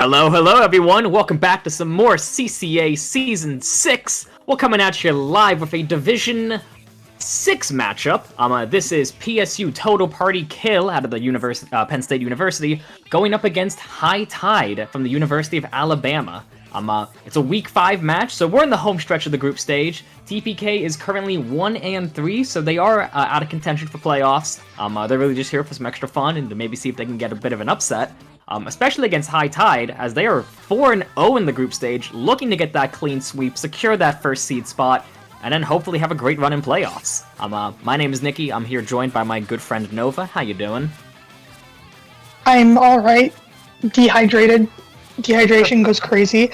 Hello, hello everyone! Welcome back to some more CCA Season 6! We're coming at you live with a Division 6 matchup. This is PSU Total Party Kill out of the Penn State University, going up against High Tide from the University of Alabama. It's a Week 5 match, so we're in the home stretch of the group stage. TPK is currently 1-3, so they are out of contention for playoffs. They're really just here for some extra fun and to maybe see if they can get a bit of an upset. Especially against High Tide, as they are 4-0 in the group stage, looking to get that clean sweep, secure that first seed spot, and then hopefully have a great run in playoffs. My name is Nikki. I'm here joined by my good friend Nova. How you doing? I'm alright. Dehydrated. Dehydration goes crazy.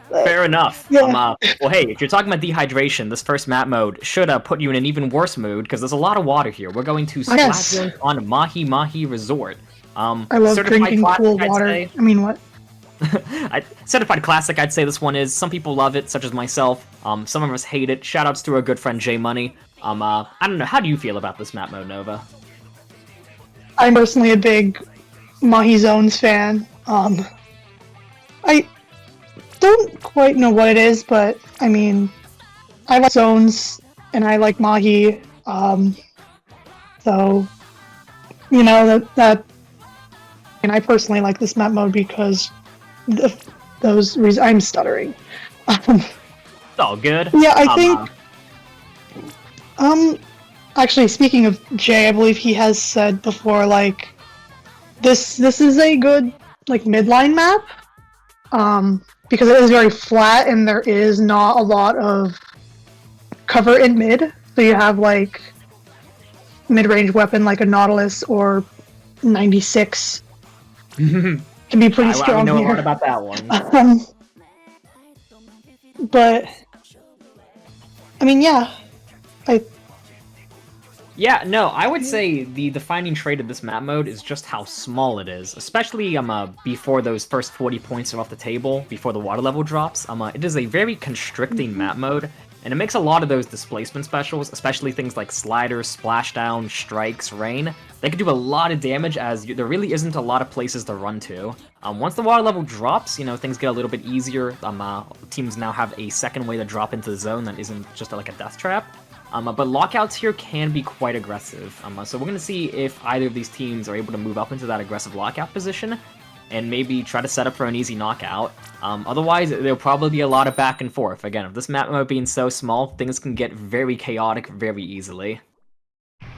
Fair enough. Yeah. Well, hey, if you're talking about dehydration, this first map mode should put you in an even worse mood, because there's a lot of water here. We're going to Splatoon on Mahi Mahi Resort. I love drinking cool water. I mean, what? Certified classic, I'd say this one is. Some people love it, such as myself. Some of us hate it. Shoutouts to our good friend J Money. I don't know, how do you feel about this map mode, Nova? I'm personally a big Mahi Zones fan. I don't quite know what it is, but I mean, I like Zones and I like Mahi. So, you know, and I personally like this map mode because those reasons. I'm stuttering. It's all good. Yeah, I think. Actually, speaking of Jay, I believe he has said before, like, this is a good midline map, because it is very flat and there is not a lot of cover in mid. So you have mid-range weapon like a Nautilus or 96. Can be pretty strong here. I know a lot about that one. But I mean, yeah, Yeah, no, I would say the defining trait of this map mode is just how small it is, especially before those first 40 points are off the table, before the water level drops. It is a very constricting map mode, and it makes a lot of those displacement specials, especially things like sliders, splashdown, strikes, rain. They can do a lot of damage, as there really isn't a lot of places to run to. Once the water level drops, things get a little bit easier. Teams now have a second way to drop into the zone that isn't just like a death trap. But lockouts here can be quite aggressive. So we're going to see if either of these teams are able to move up into that aggressive lockout position and maybe try to set up for an easy knockout. Otherwise, there'll probably be a lot of back and forth. Again, if this map mode being so small, things can get very chaotic very easily.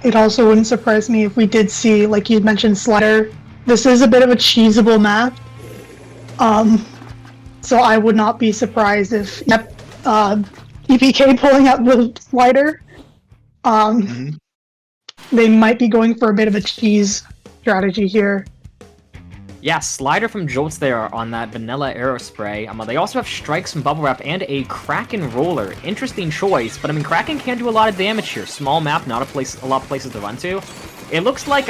It also wouldn't surprise me if we did see, like you mentioned, Slider. This is a bit of a cheesable map. So I would not be surprised if EPK pulling out the slider. They might be going for a bit of a cheese strategy here. Yeah, slider from Jolts there on that vanilla aerospray. They also have strikes from Bubble Wrap and a Kraken roller. Interesting choice, but I mean, Kraken can do a lot of damage here. Small map, not a lot of places to run to. It looks like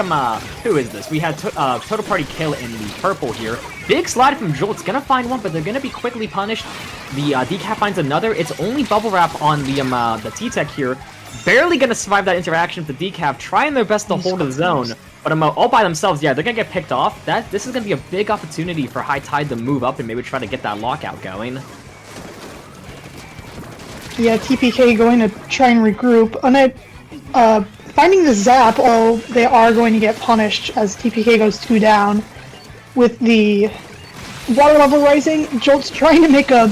who is this? We had Total Party Kill in the purple here. Big slide from Jolt's gonna find one, but they're gonna be quickly punished. The Decaf finds another. It's only Bubble Wrap on the T-Tech here. Barely gonna survive that interaction with the Decaf, trying their best to hold the zone. But all by themselves, yeah, they're gonna get picked off. This is gonna be a big opportunity for High Tide to move up and maybe try to get that lockout going. Yeah, TPK going to try and regroup. And finding the zap, they are going to get punished as TPK goes 2 down. With the water level rising, Jolt's trying to make a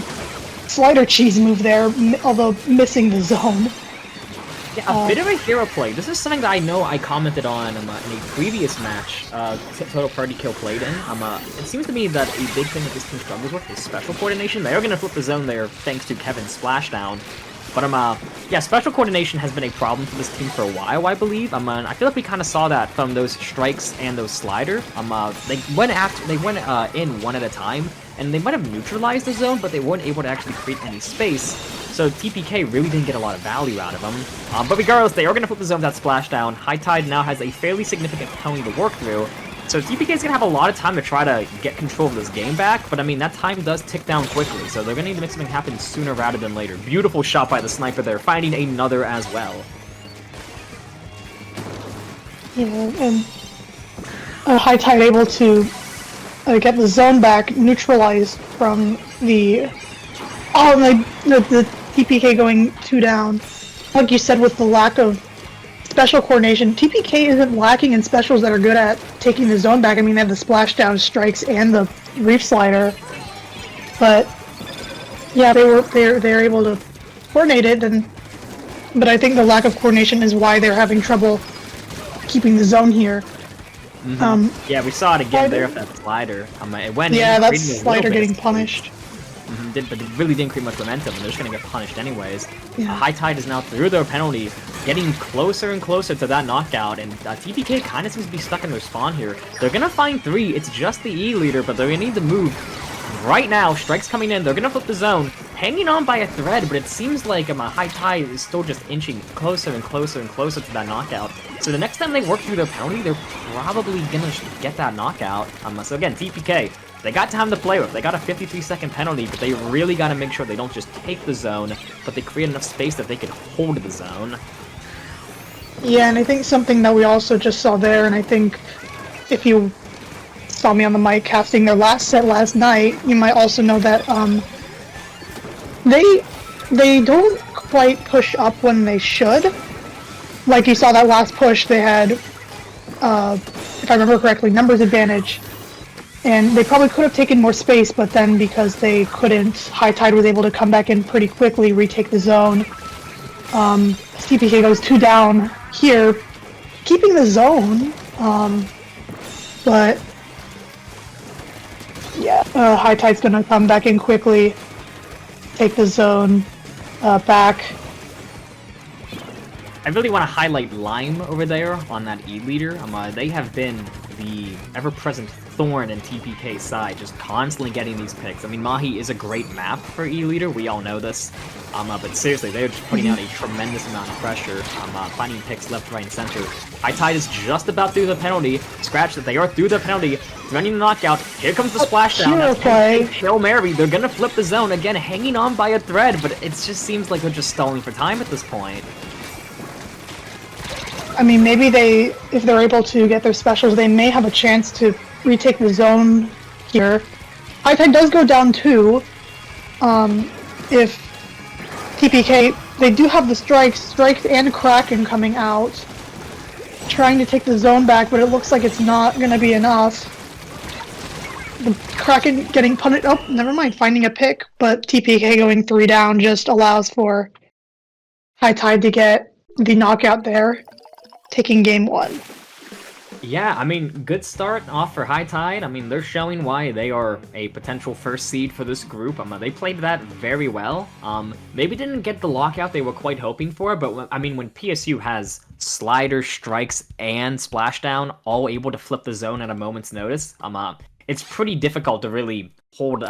slider cheese move there, although missing the zone. Yeah, a bit of a hero play. This is something that I know I commented on in a previous match Total Party Kill played in. It seems to me that a big thing that this team struggles with is special coordination. They are going to flip the zone there thanks to Kevin's splashdown. But yeah, special coordination has been a problem for this team for a while, I believe. I feel like we kind of saw that from those strikes and those slider. They went in one at a time, and they might have neutralized the zone, but they weren't able to actually create any space. So TPK really didn't get a lot of value out of them. But regardless, they are going to flip the zone with that splashdown. High Tide now has a fairly significant pony to work through. So TPK is going to have a lot of time to try to get control of this game back, but I mean, that time does tick down quickly, so they're going to need to make something happen sooner rather than later. Beautiful shot by the sniper there, finding another as well. Yeah, and High Tide able to get the zone back neutralized from the the TPK going 2 down. Like you said, with the lack of special coordination, TPK isn't lacking in specials that are good at taking the zone back. I mean, they have the splashdown strikes and the reef slider, but yeah, they're able to coordinate it. But I think the lack of coordination is why they're having trouble keeping the zone here. Yeah, we saw it again there with that slider. It went yeah, in, that creating a slider little bit getting of punished. but it really didn't create much momentum, and they're just gonna get punished anyways. Yeah. High Tide is now through their penalty, getting closer and closer to that knockout, and TPK kind of seems to be stuck in their spawn here. They're gonna find 3, it's just the E leader, but they're gonna need to move right now. Strikes coming in, they're gonna flip the zone, hanging on by a thread, but it seems like High Tide is still just inching closer and closer and closer to that knockout. So the next time they work through their penalty, they're probably gonna get that knockout. So again, TPK, they got time to play with. They got a 53-second penalty, but they really got to make sure they don't just take the zone, but they create enough space that they can hold the zone. Yeah, and I think something that we also just saw there, and I think if you saw me on the mic casting their last set last night, you might also know that they don't quite push up when they should. Like you saw that last push, they had, if I remember correctly, numbers advantage. And they probably could have taken more space, but then because they couldn't, High Tide was able to come back in pretty quickly, retake the zone. TPK goes 2 down here, keeping the zone, but yeah, High Tide's gonna come back in quickly, take the zone back. I really want to highlight Lime over there on that E leader. They have been the ever-present thorn in TPK's side, just constantly getting these picks. I mean, Mahi is a great map for E leader, we all know this. But seriously, they're just putting out a tremendous amount of pressure, finding picks left, right, and center. High Tide is just about through the penalty. Scratch that, they are through the penalty. Running the knockout. Here comes the splashdown. Hail Mary. They're gonna flip the zone again, hanging on by a thread, but it just seems like they're just stalling for time at this point. I mean, maybe if they're able to get their specials, they may have a chance to retake the zone here. High Tide does go down 2. If TPK, they do have the strikes and Kraken coming out, trying to take the zone back, but it looks like it's not going to be enough. The Kraken getting punished. Oh, never mind, finding a pick, but TPK going 3 down just allows for High Tide to get the knockout there, taking game 1. Yeah, I mean, good start off for High Tide. I mean, they're showing why they are a potential first seed for this group. They played that very well. Maybe didn't get the lockout they were quite hoping for, but I mean, when PSU has slider, strikes, and splashdown all able to flip the zone at a moment's notice, it's pretty difficult to really hold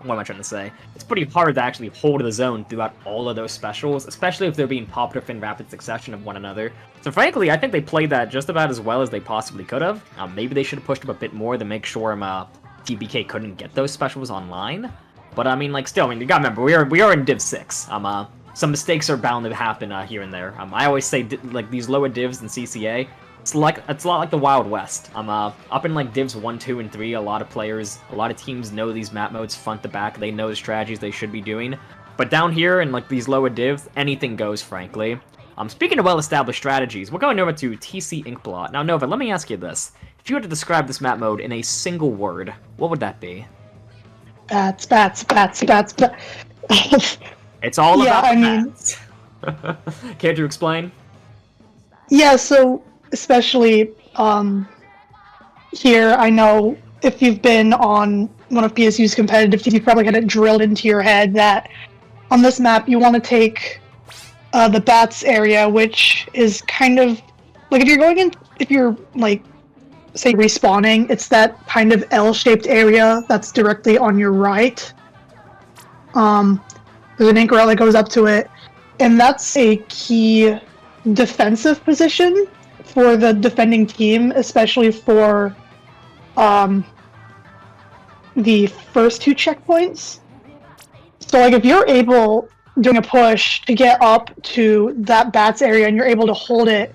what am I trying to say? It's pretty hard to actually hold the zone throughout all of those specials, especially if they're being popped up in rapid succession of one another. So frankly, I think they played that just about as well as they possibly could have. Maybe they should have pushed up a bit more to make sure TBK couldn't get those specials online. But I mean, like, still, I mean, you gotta remember, we are in Div 6. Some mistakes are bound to happen here and there. I always say, like, these lower divs in CCA, it's a lot like the Wild West. Up in like divs 1, 2, and 3, a lot of teams know these map modes front to back. They know the strategies they should be doing. But down here in like these lower divs, anything goes, frankly. Speaking of well-established strategies, we're going over to TC Inkblot. Now, Nova, let me ask you this: if you were to describe this map mode in a single word, what would that be? Bats, bats, bats, bats, bats. It's all about I bats. Care to explain? Yeah, so especially here, I know if you've been on one of PSU's competitive teams, you've probably had it drilled into your head that on this map you want to take the bats area, which is kind of like if you're like, say, respawning, it's that kind of L-shaped area that's directly on your right. There's an anchor rail that goes up to it, and that's a key defensive position for the defending team, especially for the first 2 checkpoints. So like if you're able, doing a push, to get up to that bats area and you're able to hold it,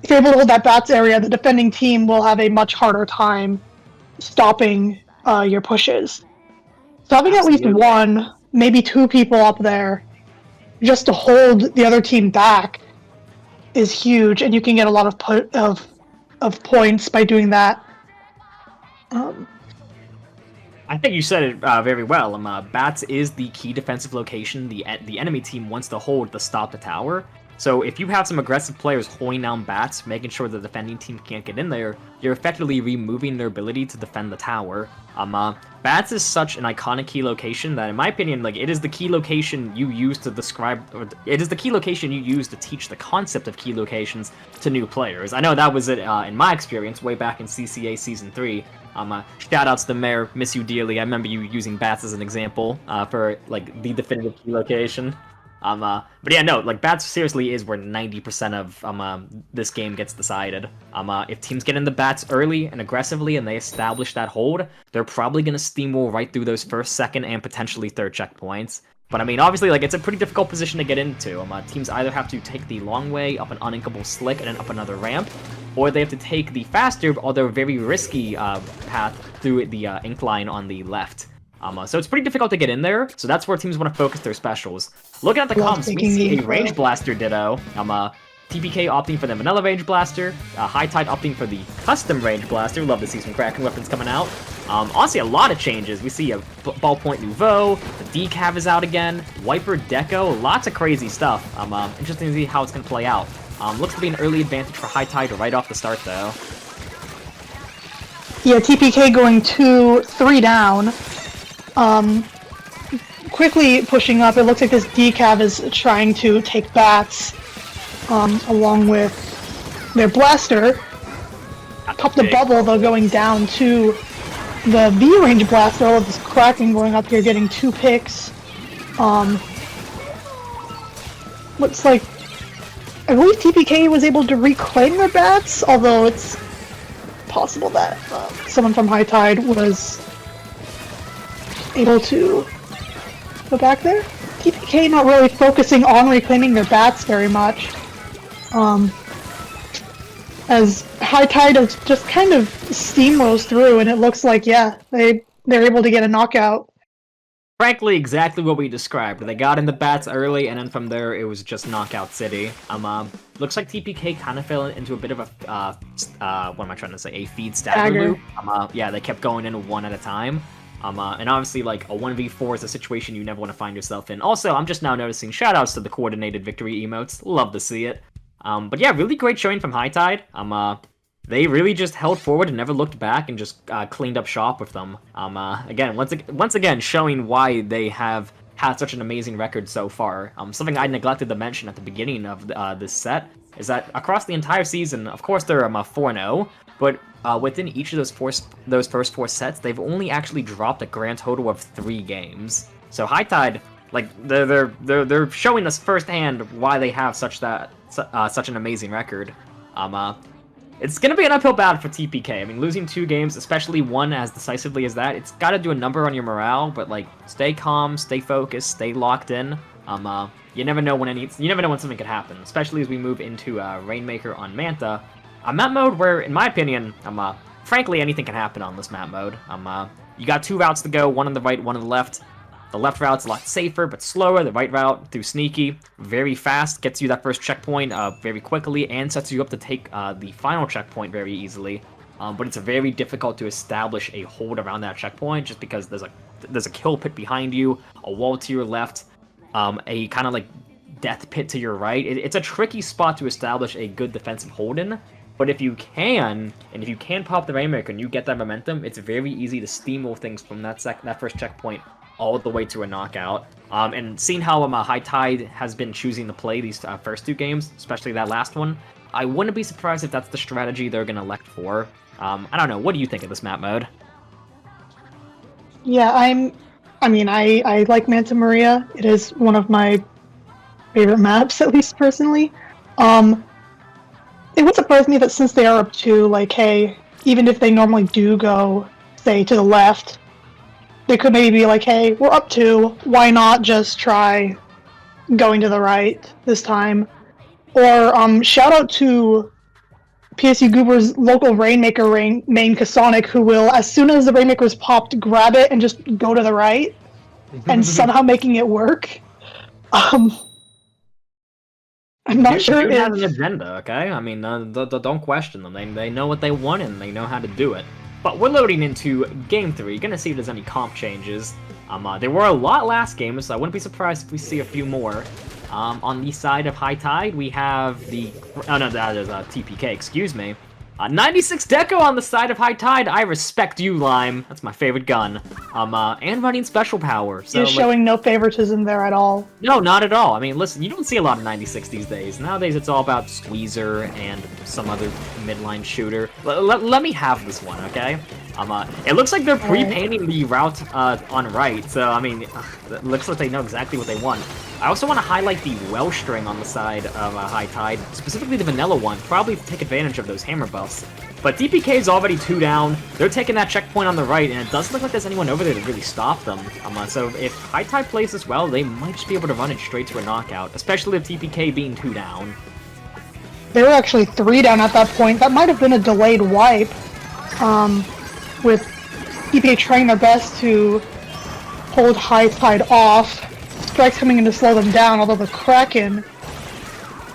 if you're able to hold that bats area, the defending team will have a much harder time stopping your pushes. So having at least Absolutely. one, maybe two people up there just to hold the other team back is huge, and you can get a lot of points by doing that. I think you said it very well. Bats is the key defensive location the enemy team wants to hold to stop the tower. So if you have some aggressive players holding down bats, making sure the defending team can't get in there, you're effectively removing their ability to defend the tower. Bats is such an iconic key location that, in my opinion, like it is the key location you use to describe, or it is the key location you use to teach the concept of key locations to new players. I know that was it in my experience way back in CCA Season 3. Shout outs to Mayor, miss you dearly. I remember you using bats as an example for like the definitive key location. But yeah, no, like bats seriously is where 90% of this game gets decided. If teams get in the bats early and aggressively and they establish that hold, they're probably gonna steamroll right through those first, second, and potentially third checkpoints. But I mean, obviously, like it's a pretty difficult position to get into. Teams either have to take the long way up an uninkable slick and then up another ramp, or they have to take the faster, although very risky path through the incline on the left. So it's pretty difficult to get in there, so that's where teams want to focus their specials. Looking at the comps, we see a Range Blaster Ditto, TPK opting for the Vanilla Range Blaster, High Tide opting for the Custom Range Blaster. Love to see some cracking weapons coming out. Honestly, a lot of changes. We see a Ballpoint Nouveau, the Decav is out again, Wiper Deco, lots of crazy stuff. Interesting to see how it's going to play out. Looks to be an early advantage for High Tide right off the start, though. Yeah, TPK going 2-3 down. Quickly pushing up, it looks like this Decav is trying to take bats along with their blaster. Pop the bubble, though, going down to the V-Range Blaster. All of this cracking going up here, getting 2 picks. Looks like, I believe TPK was able to reclaim their bats, although it's possible that someone from High Tide was able to go back there. TPK not really focusing on reclaiming their bats very much. As High Tide has just kind of steamrolls through, and it looks like, yeah, they're able to get a knockout. Frankly, exactly what we described. They got in the bats early, and then from there, it was just Knockout City. Looks like TPK kind of fell into a bit of a, what am I trying to say, a feed stagger loop. Yeah, they kept going in one at a time. And obviously, like, a 1v4 is a situation you never want to find yourself in. Also, I'm just now noticing shoutouts to the coordinated victory emotes. Love to see it. But yeah, really great showing from High Tide. They really just held forward and never looked back and just cleaned up shop with them. Again, once again, showing why they have had such an amazing record so far. Something I neglected to mention at the beginning of this set is that across the entire season, of course, they're 4-0, but within each of those first 4 sets, they've only actually dropped a grand total of 3 games. So High Tide, like they're showing us firsthand why they have such an amazing record. It's gonna be an uphill battle for TPK. I mean, losing 2 games, especially one as decisively as that, it's got to do a number on your morale. But like, stay calm, stay focused, stay locked in. You never know when something could happen, especially as we move into Rainmaker on Manta. A map mode where, in my opinion, frankly, anything can happen on this map mode. You got 2 routes to go, one on the right, one on the left. The left route's a lot safer, but slower. The right route, through Sneaky, very fast, gets you that first checkpoint very quickly, and sets you up to take the final checkpoint very easily. But it's very difficult to establish a hold around that checkpoint, just because there's a kill pit behind you, a wall to your left, a kind of like death pit to your right. It's a tricky spot to establish a good defensive hold in. But if you can pop the Rainmaker and you get that momentum, it's very easy to steamroll things from that first checkpoint all the way to a knockout. And seeing how High Tide has been choosing to play these first 2 games, especially that last one, I wouldn't be surprised if that's the strategy they're going to elect for. I don't know, what do you think of this map mode? Yeah, I like Manta Maria. It is one of my favorite maps, at least personally. It would surprise me that since they are up 2, like, hey, even if they normally do go, say, to the left, they could maybe be like, hey, we're up 2, why not just try going to the right this time? Or shout out to PSU Goober's local Rainmaker main Kasonic, who will, as soon as the Rainmaker is popped, grab it and just go to the right, and somehow making it work. I'm not sure Dude if... has an agenda, okay? I mean, don't question them. They know what they want and they know how to do it. But we're loading into Game 3. Gonna see if there's any comp changes. There were a lot last game, so I wouldn't be surprised if we see a few more. On the side of High Tide, we have the... Oh, no, that is TPK, excuse me. 96 Deco on the side of High Tide. I respect you, Lime. That's my favorite gun. And running special power. So, He's showing no favoritism there at all. No, not at all. I mean, listen, you don't see a lot of 96 these days. Nowadays, it's all about Squeezer and some other midline shooter. Let me have this one, okay? It looks like they're pre-painting the route on right, so, I mean, it looks like they know exactly what they want. I also want to highlight the Welsh string on the side of High Tide, specifically the vanilla one, probably to take advantage of those hammer buffs. But DPK is already 2 down, they're taking that checkpoint on the right, and it doesn't look like there's anyone over there to really stop them. So if High Tide plays this well, they might just be able to run it straight to a knockout, especially with TPK being 2 down. They were actually 3 down at that point. That might have been a delayed wipe, with TPK trying their best to hold High Tide off. Strikes coming in to slow them down, although the Kraken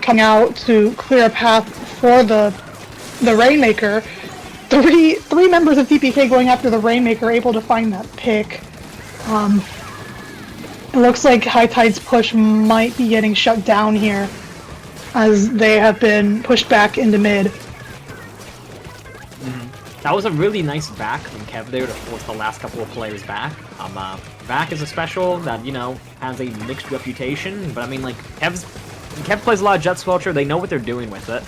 coming out to clear a path for the Rainmaker. Three members of TPK going after the Rainmaker, able to find that pick. It looks like High Tide's push might be getting shut down here, as they have been pushed back into mid. That was a really nice back from Kev there to force the last couple of players back. Vac is a special that, you know, has a mixed reputation, but I mean, like, Kev plays a lot of Jet Squelcher, they know what they're doing with it.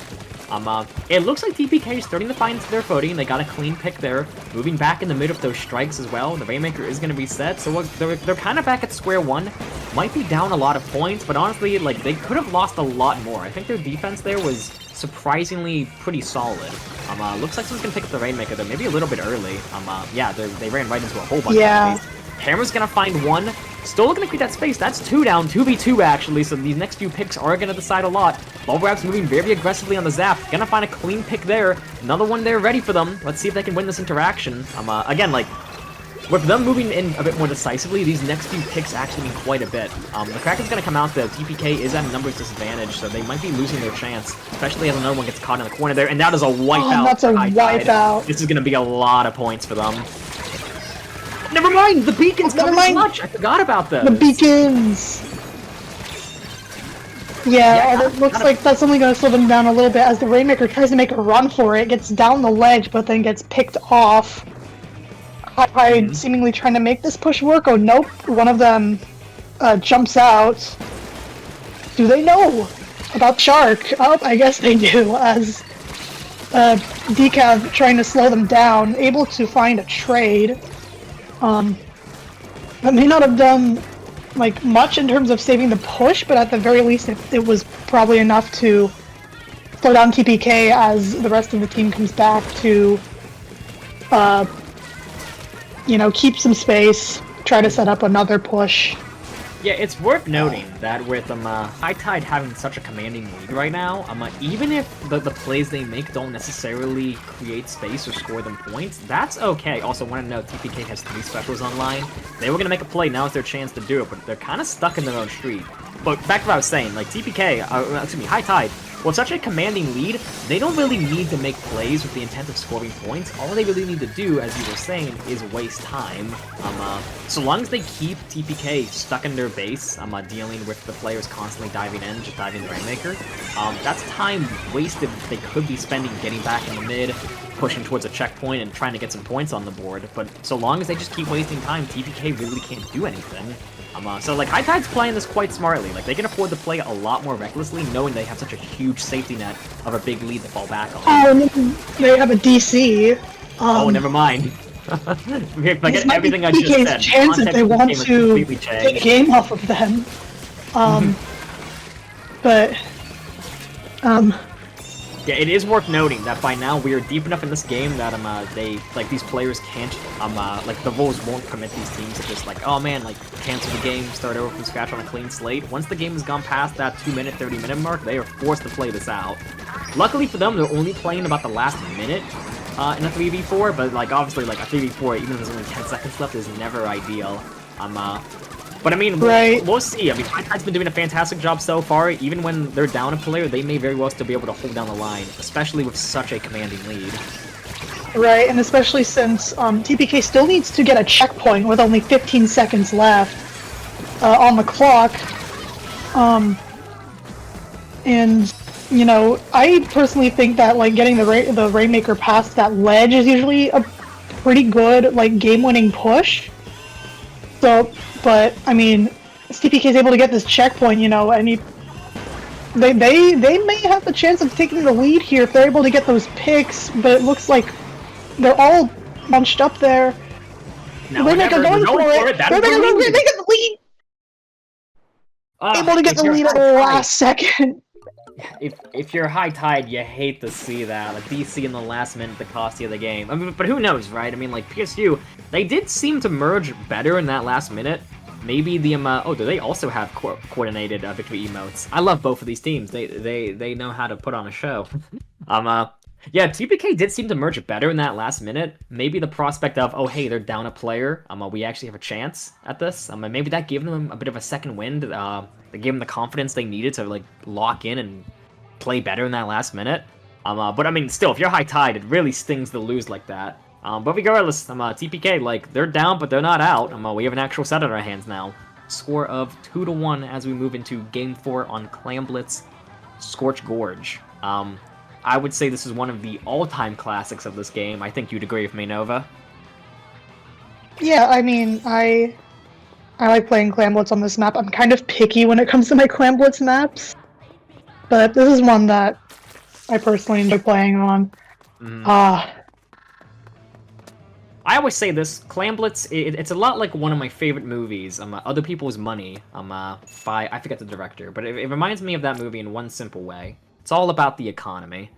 It looks like TPK is starting to find their footing, they got a clean pick there, moving back in the mid of those strikes as well. The Rainmaker is going to be set, so they're kind of back at square one. Might be down a lot of points, but honestly, like, they could have lost a lot more. I think their defense there was surprisingly pretty solid. Looks like someone's gonna pick up the Rainmaker though, maybe a little bit early. Yeah, they ran right into a whole bunch of enemies. Hammer's gonna find one. Still looking to create that space. That's 2 down, 2v2 actually, so these next few picks are gonna decide a lot. Bulbrap's moving very aggressively on the Zap. Gonna find a clean pick there. Another one there ready for them. Let's see if they can win this interaction. Again, like, with them moving in a bit more decisively, these next few picks actually mean quite a bit. The Kraken's gonna come out though. TPK is at a numbers disadvantage, so they might be losing their chance, especially as another one gets caught in the corner there, and that is a wipeout. That's a wipeout. This is gonna be a lot of points for them. Never mind, the beacons coming clutch. I forgot about those. The beacons. Yeah, it looks like that's only gonna slow them down a little bit as the Rainmaker tries to make a run for it, gets down the ledge, but then gets picked off. High seemingly trying to make this push work. Oh nope, one of them jumps out. Do they know about Shark? Oh, I guess they do, as Decav trying to slow them down, able to find a trade. That may not have done like much in terms of saving the push, but at the very least it was probably enough to slow down TPK as the rest of the team comes back to you know, keep some space, try to set up another push. Yeah, it's worth noting that with High Tide having such a commanding lead right now, even if the plays they make don't necessarily create space or score them points, that's okay. Also, want to note, TPK has 3 specials online. They were going to make a play, now it's their chance to do it, but they're kind of stuck in their own street. But back to what I was saying, like High Tide, with such a commanding lead, they don't really need to make plays with the intent of scoring points. All they really need to do, as you were saying, is waste time. So long as they keep TPK stuck in their base, dealing with the players constantly diving in, just diving the Rainmaker, that's time wasted they could be spending getting back in the mid, pushing towards a checkpoint and trying to get some points on the board. But so long as they just keep wasting time, TPK really can't do anything. So, like, High Tide's playing this quite smartly. Like, they can afford to play a lot more recklessly, knowing they have such a huge safety net of a big lead to fall back on. Oh, and they have a DC. Oh, never mind. If I get everything I just said, chance if they want to take a game off of them. Yeah, it is worth noting that by now we are deep enough in this game that these players can't like the rules won't permit these teams to just like, oh man, like cancel the game, start over from scratch on a clean slate. Once the game has gone past that 2-minute, 30-minute mark, they are forced to play this out. Luckily for them, they're only playing about the last minute in a 3v4, but like obviously like a 3v4, even if there's only 10 seconds left, is never ideal. But I mean, we'll see. I mean, Hypnova's been doing a fantastic job so far. Even when they're down a player, they may very well still be able to hold down the line, especially with such a commanding lead. Right, and especially since TPK still needs to get a checkpoint with only 15 seconds left on the clock. And, you know, I personally think that, like, getting the Rainmaker past that ledge is usually a pretty good, like, game-winning push. So, but, I mean, TPK is able to get this checkpoint, you know, and they may have the chance of taking the lead here if they're able to get those picks, but it looks like they're all bunched up there. No, Rainmaker going for it! Rainmaker they get the lead! Able to get the lead at the last second. If you're high tide, you hate to see that. Like, DC in the last minute that cost you the game. I mean, but who knows, right? I mean, like, PSU, they did seem to merge better in that last minute. Maybe the, oh, do they also have coordinated victory emotes? I love both of these teams. They know how to put on a show. Yeah, TPK did seem to merge better in that last minute. Maybe the prospect of, oh, hey, they're down a player. We actually have a chance at this. Maybe that gave them a bit of a second wind. They gave them the confidence they needed to, like, lock in and play better in that last minute. But I mean, still, if you're high tide, it really stings to lose like that. But regardless, TPK, like, they're down, but they're not out. We have an actual set on our hands now. Score of 2-1 as we move into Game 4 on Clamblitz Scorch Gorge. I would say this is one of the all-time classics of this game. I think you'd agree with me, Nova. Yeah, I mean, I like playing Clamblitz on this map. I'm kind of picky when it comes to my Clamblitz maps, but this is one that I personally enjoy playing on. I always say this, Clamblitz, it's a lot like one of my favorite movies, Other People's Money, by, I forget the director, but it reminds me of that movie in one simple way. It's all about the economy.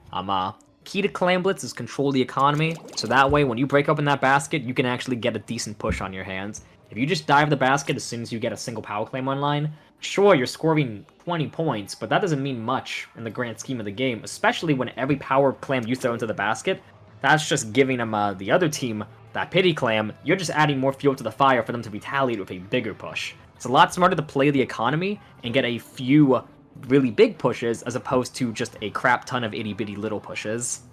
Key to Clamblitz is control the economy, so that way when you break open that basket, you can actually get a decent push on your hands. If you just dive the basket as soon as you get a single power claim online, sure, you're scoring 20 points, but that doesn't mean much in the grand scheme of the game, especially when every power clam you throw into the basket, that's just giving them, the other team, that pity clam, you're just adding more fuel to the fire for them to retaliate with a bigger push. It's a lot smarter to play the economy and get a few really big pushes as opposed to just a crap ton of itty-bitty little pushes.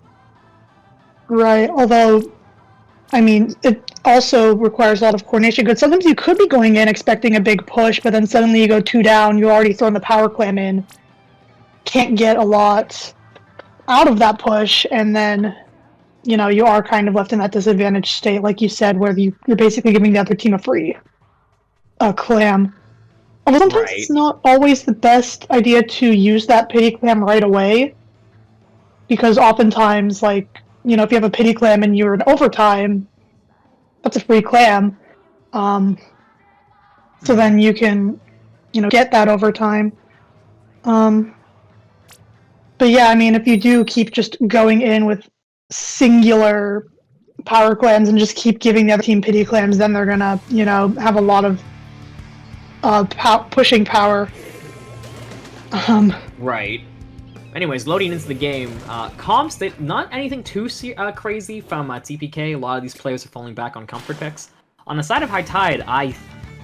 Right, although, I mean, it also requires a lot of coordination, because sometimes you could be going in expecting a big push, but then suddenly you go 2 down, you already thrown the power clam in, can't get a lot out of that push, and then, you know, you are kind of left in that disadvantaged state, like you said, where you're basically giving the other team a free clam. Although sometimes it's not always the best idea to use that pity clam right away, because oftentimes, like, you know, if you have a pity clam and you're in overtime, that's a free clam. So then you can, you know, get that overtime. But yeah, I mean, if you do keep just going in with singular power clams and just keep giving the other team pity clams, then they're gonna, you know, have a lot of pushing power. Right. Anyways, loading into the game, comps, not anything too crazy from TPK. A lot of these players are falling back on comfort picks. On the side of High Tide, I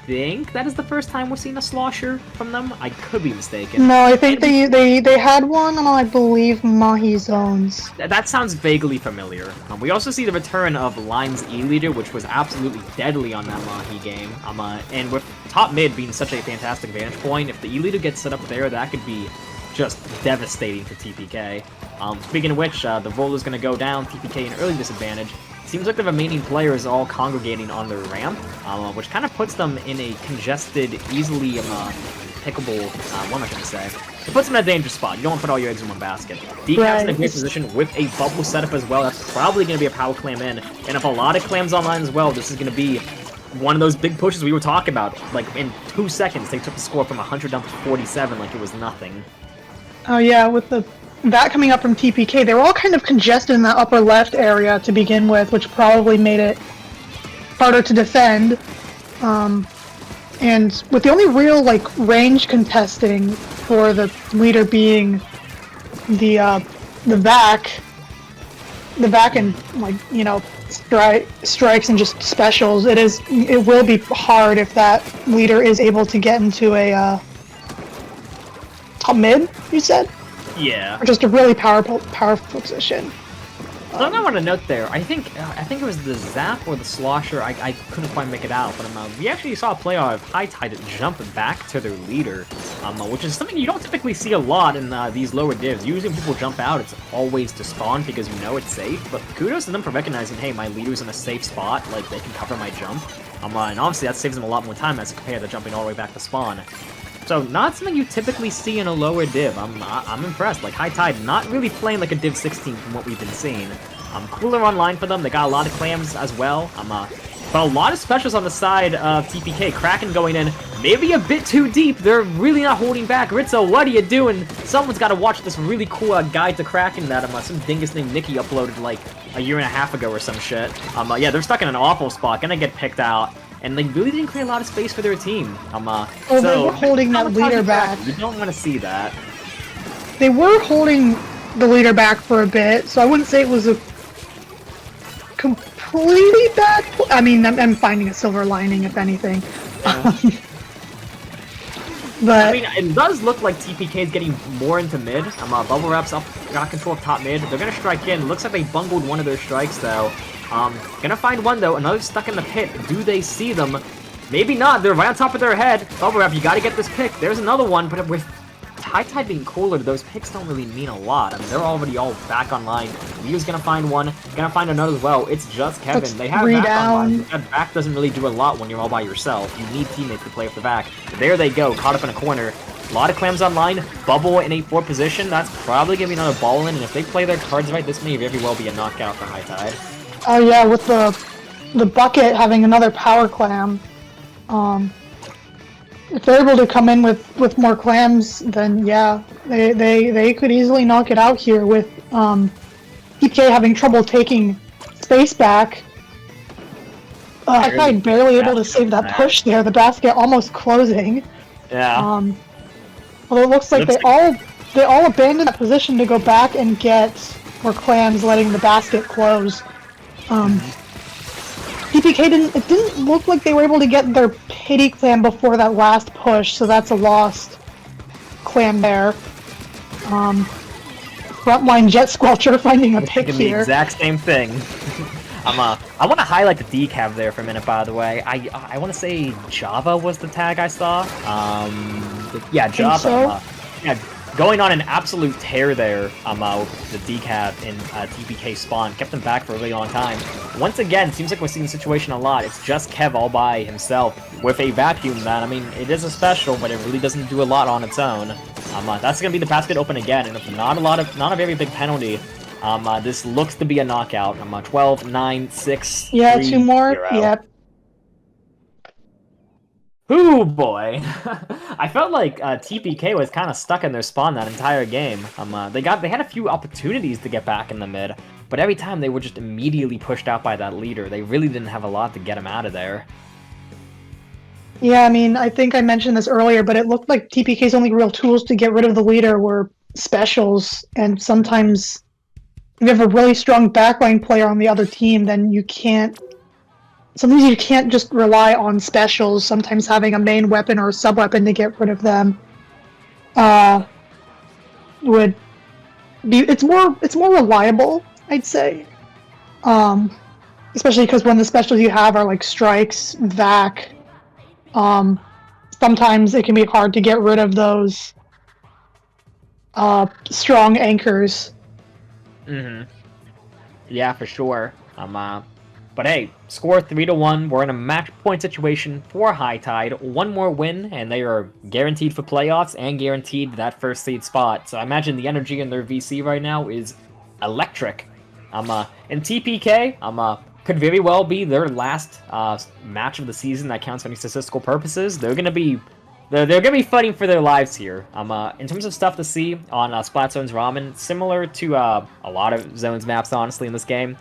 think that is the first time we're seeing a slosher from them. I could be mistaken. No, I think they had one on, I believe, Mahi Zones. That sounds vaguely familiar. We also see the return of Lime's E-Leader, which was absolutely deadly on that Mahi game. And with top mid being such a fantastic vantage point, if the E-Leader gets set up there, that could be just devastating for TPK. Speaking of which, the roller's going to go down, TPK in early disadvantage. Seems like the remaining players are all congregating on their ramp, which kind of puts them in a congested, easily pickable, what am I trying to say? It puts them in a dangerous spot. You don't want to put all your eggs in one basket. Decap's in a great position with a bubble setup as well. That's probably going to be a power clam in. And if a lot of clams online as well, this is going to be one of those big pushes we were talking about. Like, in 2 seconds, they took the score from 100 down to 47 like it was nothing. Oh yeah, with the that coming up from TPK, they were all kind of congested in the upper left area to begin with, which probably made it harder to defend. And with the only real like range contesting for the leader being the vac and like strikes and just specials, it will be hard if that leader is able to get into a top mid. You said? Yeah. Or just a really powerful position. Something I want to note there, I think it was the Zap or the Slosher, I couldn't quite make it out, but we actually saw a player of High Tide jump back to their leader, which is something you don't typically see a lot in these lower divs. Usually when people jump out, it's always to spawn because you know it's safe, but kudos to them for recognizing, hey, my leader's in a safe spot, like they can cover my jump, and obviously that saves them a lot more time as compared to jumping all the way back to spawn. So, not something you typically see in a lower div. I'm impressed. Like, High Tide not really playing like a Div 16 from what we've been seeing. Cooler online for them. They got a lot of clams as well. But a lot of specials on the side of TPK. Kraken going in maybe a bit too deep. They're really not holding back. Ritzo, what are you doing? Someone's got to watch this really cool guide to Kraken that some dingus named Nikki uploaded like a year and a half ago or some shit. Yeah, they're stuck in an awful spot. Gonna get picked out. And they really didn't create a lot of space for their team. So they were holding that leader back. You don't want to see that. They were holding the leader back for a bit, so I wouldn't say it was a completely bad. I mean, I'm finding a silver lining, if anything. Yeah. But I mean, it does look like TPK is getting more into mid. Bubble Wrap's up, got control of top mid. They're gonna strike in. Looks like they bungled one of their strikes though. Gonna find one though, another stuck in the pit. Do they see them? Maybe not, they're right on top of their head. Bubble Wrap, you gotta get this pick. There's another one, but with High Tide being cooler, those picks don't really mean a lot. I mean, they're already all back online. Ryu's gonna find one, gonna find another as well. It's just Kevin. That's they have three back down. online. That back doesn't really do a lot when you're all by yourself. You need teammates to play with the back. There they go, caught up in a corner. A lot of clams online. Bubble in a 4 position. That's probably gonna be another ball in, and if they play their cards right, this may very well be a knockout for High Tide. Oh yeah, with the bucket having another power clam, if they're able to come in with more clams, then yeah, they could easily knock it out here with PK having trouble taking space back. I thought barely able to save that push there. The basket almost closing. Yeah. Although it looks like they all abandoned that position to go back and get more clams, letting the basket close. PPK didn't look like they were able to get their pity clam before that last push, so that's a lost clam there. Frontline Jet Squelcher finding a pick here. The exact same thing. I want to highlight the decav there for a minute, by the way. I want to say Java was the tag I saw. Yeah, Java. So? Yeah, going on an absolute tear there with the decav in TPK spawn. Kept them back for a really long time. Once again, seems like we're seeing the situation a lot. It's just Kev all by himself with a vacuum that, I mean, it is a special, but it really doesn't do a lot on its own. That's going to be the basket open again, and if not a very big penalty, this looks to be a knockout. 12, 9, 6, Yeah, 3, 2 more. 0. Yep. Ooh, boy. I felt like TPK was kind of stuck in their spawn that entire game. They had a few opportunities to get back in the mid, but every time they were just immediately pushed out by that leader. They really didn't have a lot to get him out of there. Yeah, I mean, I think I mentioned this earlier, but it looked like TPK's only real tools to get rid of the leader were specials, and sometimes if you have a really strong backline player on the other team, then you can't... Sometimes you can't just rely on specials. Sometimes having a main weapon or a sub-weapon to get rid of them would be... It's more reliable, I'd say. Especially because when the specials you have are like strikes, vac, sometimes it can be hard to get rid of those strong anchors. Mm-hmm. Yeah, for sure. But hey, score 3-1. We're in a match point situation for High Tide. One more win, and they are guaranteed for playoffs and guaranteed that first seed spot. So I imagine the energy in their VC right now is electric. And TPK, could very well be their last match of the season that counts for any statistical purposes. They're going to be they're going to be fighting for their lives here. In terms of stuff to see on Splatzone's Ramen, similar to a lot of Zone's maps, honestly, in this game.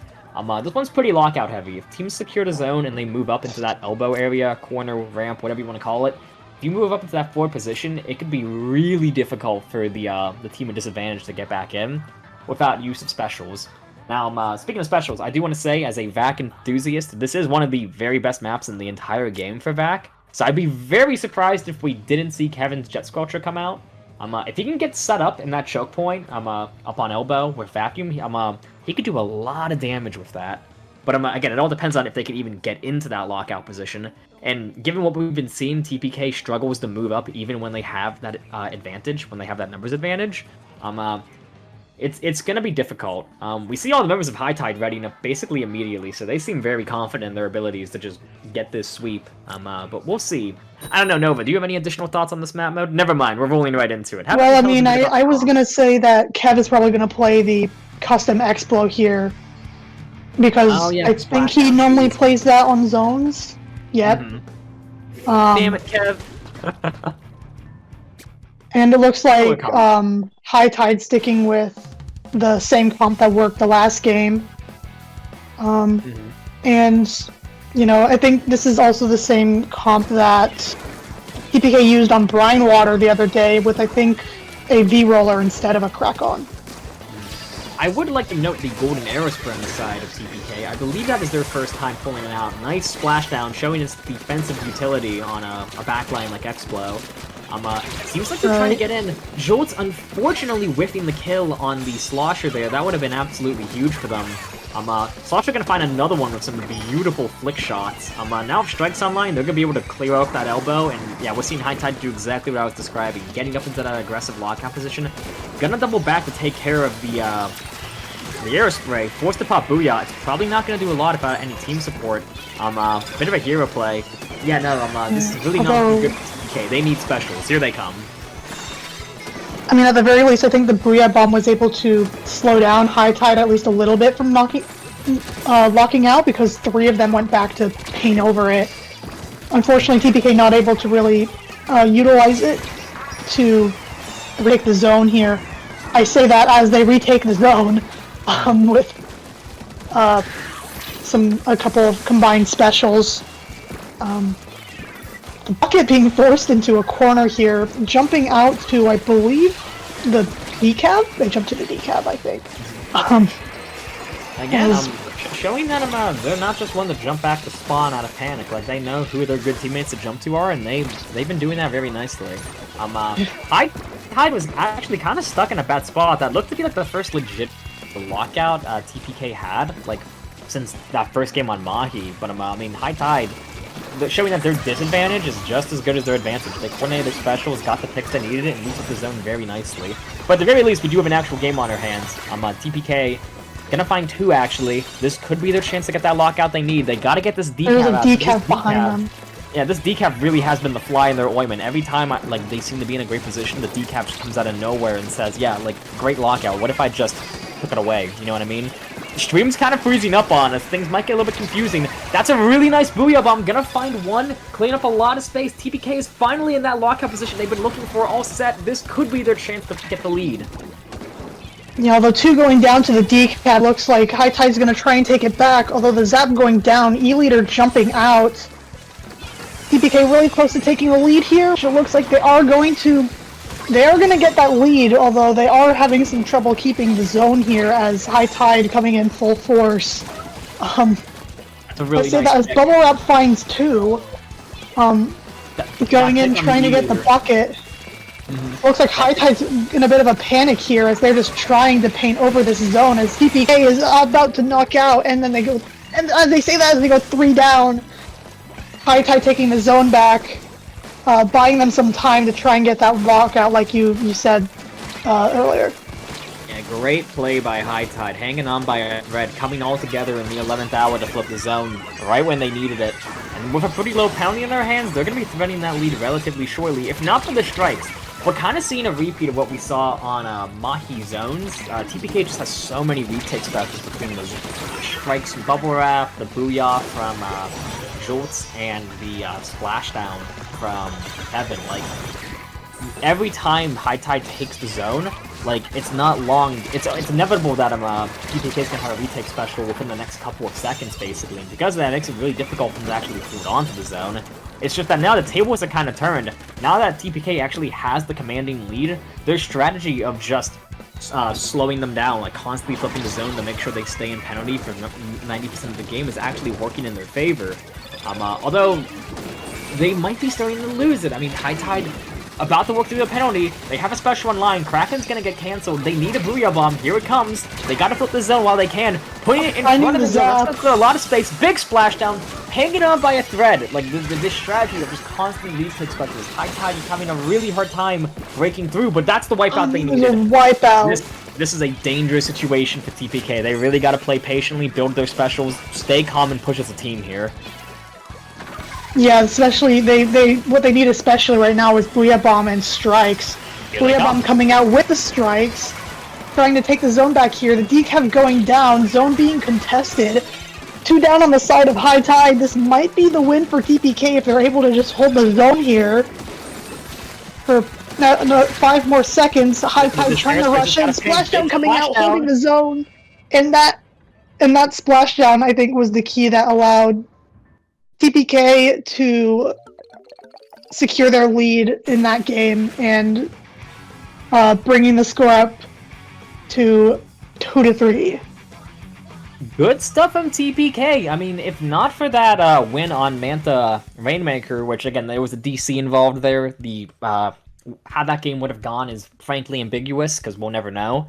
This one's pretty lockout heavy. If teams secure the zone and they move up into that elbow area, corner, ramp, whatever you want to call it, if you move up into that forward position, it could be really difficult for the team at disadvantage to get back in without use of specials. Now, speaking of specials, I do want to say, as a VAC enthusiast, this is one of the very best maps in the entire game for VAC. So I'd be very surprised if we didn't see Kevin's Jet Squelcher come out. If he can get set up in that choke point, up on elbow with vacuum, he could do a lot of damage with that. But again, it all depends on if they can even get into that lockout position. And given what we've been seeing, TPK struggles to move up even when they have that advantage, when they have that numbers advantage. It's going to be difficult. We see all the members of High Tide readying up basically immediately, so they seem very confident in their abilities to just get this sweep. But we'll see. I don't know, Nova, do you have any additional thoughts on this map mode? Never mind, we're rolling right into it. Well, I mean, I was going to say that Kev is probably going to play the custom Explo here, because I think he normally plays that on zones. Yep. Damn it, Kev. And it looks like High Tide sticking with the same comp that worked the last game. And, you know, I think this is also the same comp that TPK used on Brine Water the other day with, I think, a V-roller instead of a crack-on. I would like to note the golden aerospray on the side of TPK. I believe that is their first time pulling it out. Nice splashdown, showing its defensive utility on a backline like Explo. Seems like they're trying to get in. Jolt's unfortunately whiffing the kill on the Slosher there. That would have been absolutely huge for them. Slosher gonna find another one with some beautiful flick shots. Now if Strike's online, they're gonna be able to clear off that elbow, and yeah, we're seeing High Tide do exactly what I was describing. Getting up into that aggressive lockout position. Gonna double back to take care of the aerospray. Forced to pop Booyah. It's probably not gonna do a lot without any team support. Bit of a hero play. Yeah, no, this is really not good for TPK. They need specials. Here they come. I mean, at the very least, I think the Booyah Bomb was able to slow down High Tide at least a little bit from locking out, because 3 of them went back to paint over it. Unfortunately, TPK not able to really utilize it to retake the zone here. I say that as they retake the zone with a couple of combined specials. The bucket being forced into a corner here, jumping out to, I believe, the decab? They jumped to the decab, I think. Again, showing that they're not just one to jump back to spawn out of panic. Like, they know who their good teammates to jump to are, and they've been doing that very nicely. High Tide was actually kind of stuck in a bad spot. That looked to be like the first legit lockout TPK had, like, since that first game on Mahi. But I mean, High Tide, showing that their disadvantage is just as good as their advantage. They coordinated their specials, got the picks that needed it, and moved up the zone very nicely. But at the very least, we do have an actual game on our hands. TPK gonna find 2, actually. This could be their chance to get that lockout they need. They gotta get this decaf out. There's a decaf behind them. Yeah, this decaf really has been the fly in their ointment. Every time like they seem to be in a great position, the decaf just comes out of nowhere and says, yeah, like, great lockout. What if I just took it away? You know what I mean? Stream's kind of freezing up on us. Things might get a little bit confusing. That's a really nice Booyah Bomb. Gonna find one, clean up a lot of space. TPK is finally in that lockout position they've been looking for all set. This could be their chance to get the lead. Yeah, although 2 going down to the decap, looks like High Tide's gonna try and take it back. Although the Zap going down, E-Leader jumping out. TPK really close to taking the lead here. It looks like they are going to get that lead, although they are having some trouble keeping the zone here as High Tide coming in full force. That's a really nice that as Bubble Wrap finds 2, going in trying to get the bucket. Looks like High Tide's in a bit of a panic here as they're just trying to paint over this zone as TPK is about to knock out, and then they go, and they say that as they go 3 down. High Tide taking the zone back, buying them some time to try and get that lockout like you said earlier. Yeah, great play by High Tide, hanging on by a thread, coming all together in the 11th hour to flip the zone right when they needed it. And with a pretty low pounding in their hands, they're going to be threading that lead relatively shortly, if not for the strikes. We're kind of seeing a repeat of what we saw on Mahi zones. TPK just has so many retake specials between those strikes, bubble wrap, the booyah from Jolts, and the splashdown. from Kevin. Like, every time High Tide takes the zone, like, it's not long. It's inevitable that TPK's gonna have a retake special within the next couple of seconds, basically. And because of that, it makes it really difficult for them to actually hold on to the zone. It's just that now the tables are kind of turned. Now that TPK actually has the commanding lead, their strategy of just slowing them down, like constantly flipping the zone to make sure they stay in penalty for 90% of the game is actually working in their favor. Although they might be starting to lose it. I mean, High Tide about to work through the penalty. They have a special online. Kraken's gonna get canceled. They need a Booyah Bomb. Here it comes. They gotta flip the zone while they can. Putting it in front of the zone. That's gonna clear a lot of space. Big splashdown. Hanging on by a thread. Like, this strategy of just constantly retake specials. High Tide is having a really hard time breaking through, but that's the wipeout they needed. Wipeout. This is a dangerous situation for TPK. They really gotta play patiently, build their specials, stay calm, and push as a team here. Yeah, especially what they need especially right now is Booyah Bomb and strikes. Booyah Bomb coming out with the strikes, trying to take the zone back here. The decav going down, zone being contested. 2 down on the side of High Tide. This might be the win for TPK if they're able to just hold the zone here for 5 more seconds. High Tide trying to rush in. Splashdown coming out, holding the zone, and that splashdown I think was the key that allowed TPK to secure their lead in that game and bringing the score up to 2-3. Good stuff from TPK. I mean, if not for that win on Manta Rainmaker, which again there was a DC involved there, the how that game would have gone is frankly ambiguous because we'll never know.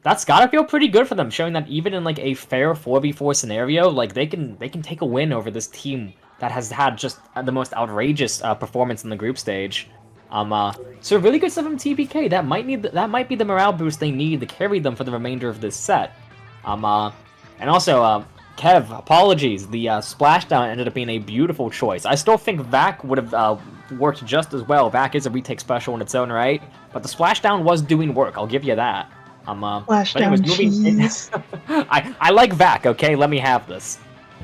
That's gotta feel pretty good for them, showing that even in like a fair 4v4 scenario, like they can take a win over this team that has had just the most outrageous performance in the group stage. So really good stuff from TPK. That might be the morale boost they need to carry them for the remainder of this set. And also, Kev, apologies. The splashdown ended up being a beautiful choice. I still think Vac would have worked just as well. Vac is a retake special in its own right, but the splashdown was doing work. I'll give you that. But anyways, I like Vac. Okay, let me have this.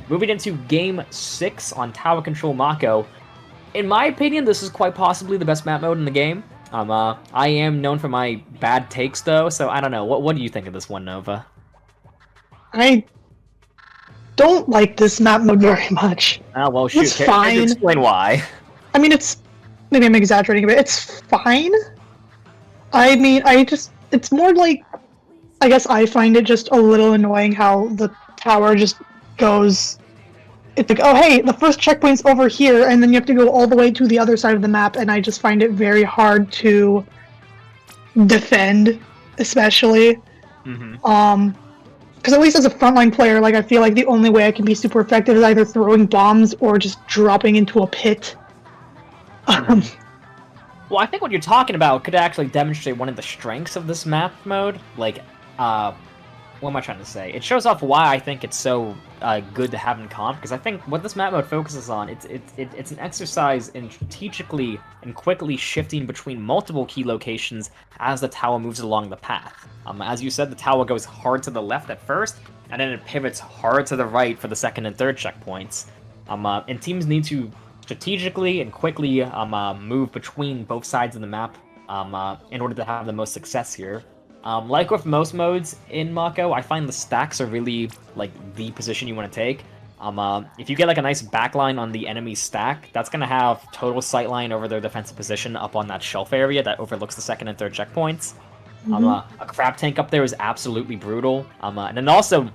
Moving into Game 6 on Tower Control Mako. In my opinion, this is quite possibly the best map mode in the game. I am known for my bad takes though, so I don't know. What do you think of this one, Nova? I don't like this map mode very much. Oh, well, shoot. It's fine. Can you explain why? I mean, maybe I'm exaggerating a bit. It's fine. I mean, it's more like, I guess I find it just a little annoying how the tower just goes, it's like, oh hey, the first checkpoint's over here, and then you have to go all the way to the other side of the map, and I just find it very hard to defend, especially. Because at least as a frontline player, like I feel like the only way I can be super effective is either throwing bombs or just dropping into a pit. Well, I think what you're talking about could actually demonstrate one of the strengths of this map mode. Like, what am I trying to say? It shows off why I think it's so good to have in comp, because I think what this map mode focuses on, it's an exercise in strategically and quickly shifting between multiple key locations as the tower moves along the path. As you said, the tower goes hard to the left at first, and then it pivots hard to the right for the second and third checkpoints. And teams need to strategically and quickly move between both sides of the map in order to have the most success here. Like with most modes in Mako, I find the stacks are really like the position you want to take. If you get like a nice backline on the enemy stack, that's going to have total sightline over their defensive position up on that shelf area that overlooks the second and third checkpoints. A crab tank up there is absolutely brutal. And then also,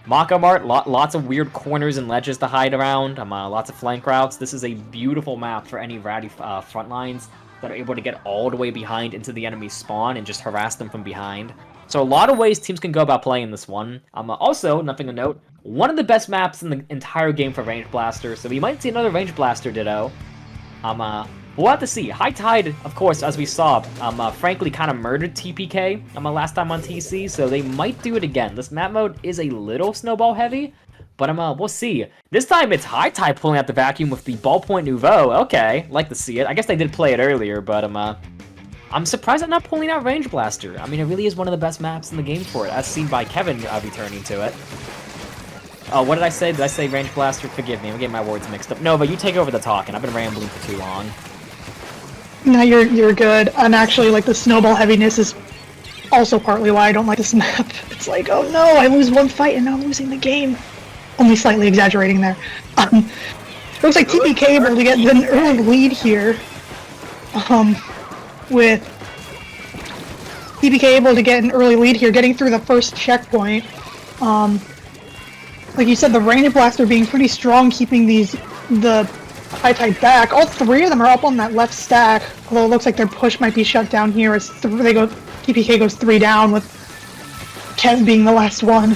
Mako Mart, lots of weird corners and ledges to hide around, lots of flank routes. This is a beautiful map for any ratty front lines that are able to get all the way behind into the enemy spawn and just harass them from behind. So a lot of ways teams can go about playing this one. Also, nothing to note, one of the best maps in the entire game for Range Blaster, so we might see another Range Blaster ditto. We'll have to see. High Tide, of course, as we saw, frankly kind of murdered TPK last time on TC, so they might do it again. This map mode is a little snowball heavy, but we'll see. This time it's High Tide pulling out the vacuum with the Ballpoint Nouveau. Okay, like to see it. I guess they did play it earlier, but I'm surprised they're not pulling out Range Blaster. I mean, it really is one of the best maps in the game for it, as seen by Kevin returning to it. What did I say? Did I say Range Blaster? Forgive me, I'm getting my words mixed up. Nova, you take over the talking. I've been rambling for too long. No, you're good. And actually, like, the snowball heaviness is also partly why I don't like this map. It's like, oh no, I lose one fight and now I'm losing the game. Only slightly exaggerating there. Looks like TPK able to get an early lead here. With TPK able to get an early lead here, getting through the first checkpoint. Like you said, the Range Blaster being pretty strong, keeping the High Tide back. All three of them are up on that left stack, although it looks like their push might be shut down here as TPK goes 3 down, with Kev being the last one.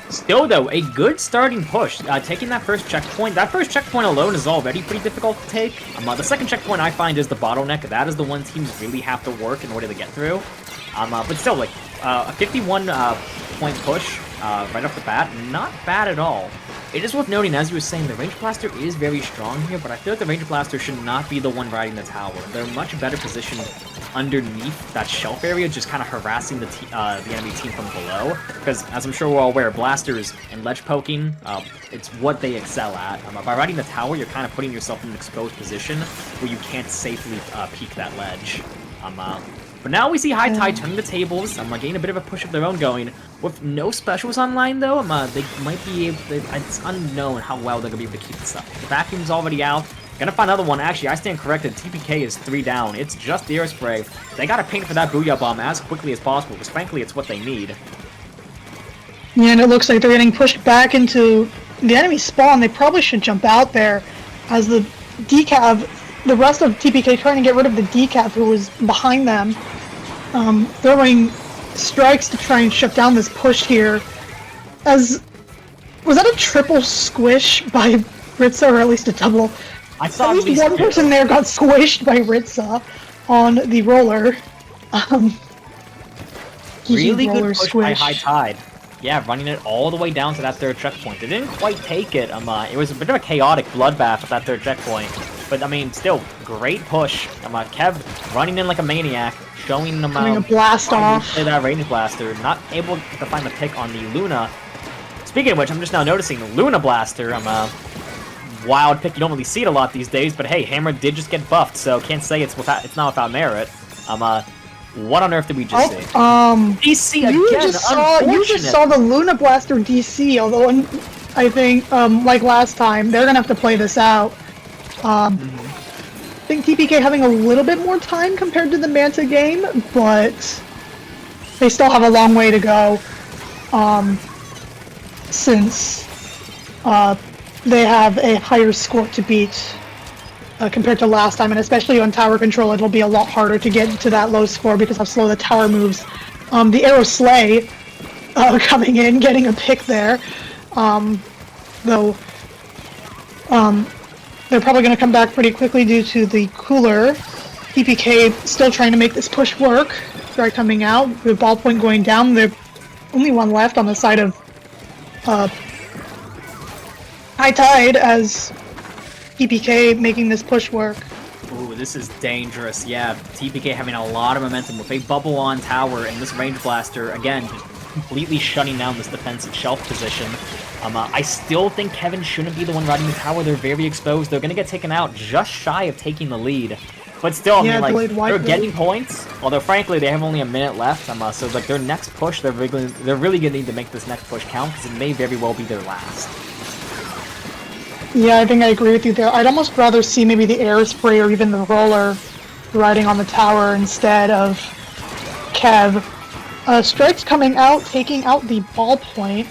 Still, though, a good starting push. Taking that first checkpoint alone is already pretty difficult to take. The second checkpoint I find is the bottleneck. That is the one teams really have to work in order to get through. But still, like, a 51 point push right off the bat, not bad at all. It is worth noting, as you were saying, the Range Blaster is very strong here, but I feel like the Range Blaster should not be the one riding the tower. They're much better positioned underneath that shelf area, just kind of harassing the enemy team from below. Because, as I'm sure we're all aware, blasters and ledge poking, it's what they excel at. By riding the tower, you're kind of putting yourself in an exposed position where you can't safely peek that ledge. But now we see High Tide turning the tables, getting a bit of a push of their own going. With no specials online, though, they might be able to, it's unknown how well they're going to be able to keep this up. The vacuum's already out. Gonna find another one. Actually, I stand corrected. TPK is 3 down. It's just the air spray. They gotta paint for that Booyah Bomb as quickly as possible, because frankly, it's what they need. Yeah, and it looks like they're getting pushed back into the enemy spawn. They probably should jump out there, as the decav, the rest of TPK trying to get rid of the decav who was behind them, throwing strikes to try and shut down this push here. Was that a triple squish by Ritza, or at least a double? I saw at least one person there got squished by Ritza on the roller. Really good push by High Tide. Yeah, running it all the way down to that third checkpoint. They didn't quite take it. It was a bit of a chaotic bloodbath at that third checkpoint. But, I mean, still, great push. Kev running in like a maniac, showing them a blast off. That Range Blaster, not able to find the pick on the Luna. Speaking of which, I'm just now noticing the Luna Blaster. Wild pick. You don't really see it a lot these days, but hey, Hammer did just get buffed, so can't say it's not without merit. What on earth did we just see? DC again. You just saw the Luna Blaster DC. Although I think, like last time, they're gonna have to play this out. I think TPK having a little bit more time compared to the Manta game, but they still have a long way to go. Since they have a higher score to beat compared to last time, and especially on tower control, it'll be a lot harder to get to that low score because of how slow the tower moves. The Arrow Slay coming in, getting a pick there, though they're probably going to come back pretty quickly due to the cooler. TPK still trying to make this push work. Strike coming out, the ballpoint going down. There's only one left on the side of High Tide, as TPK making this push work. Ooh, this is dangerous. Yeah, TPK having a lot of momentum with a bubble on tower, and this Range Blaster, again, just completely shutting down this defensive shelf position. I still think Kevin shouldn't be the one riding the tower. They're very exposed. They're going to get taken out just shy of taking the lead. But still, I mean, like, they're getting points, although frankly, they have only a minute left. So, like, their next push, they're really going to need to make this next push count, because it may very well be their last. Yeah, I think I agree with you there. I'd almost rather see maybe the air spray or even the roller riding on the tower instead of Kev. Strikes coming out, taking out the ballpoint.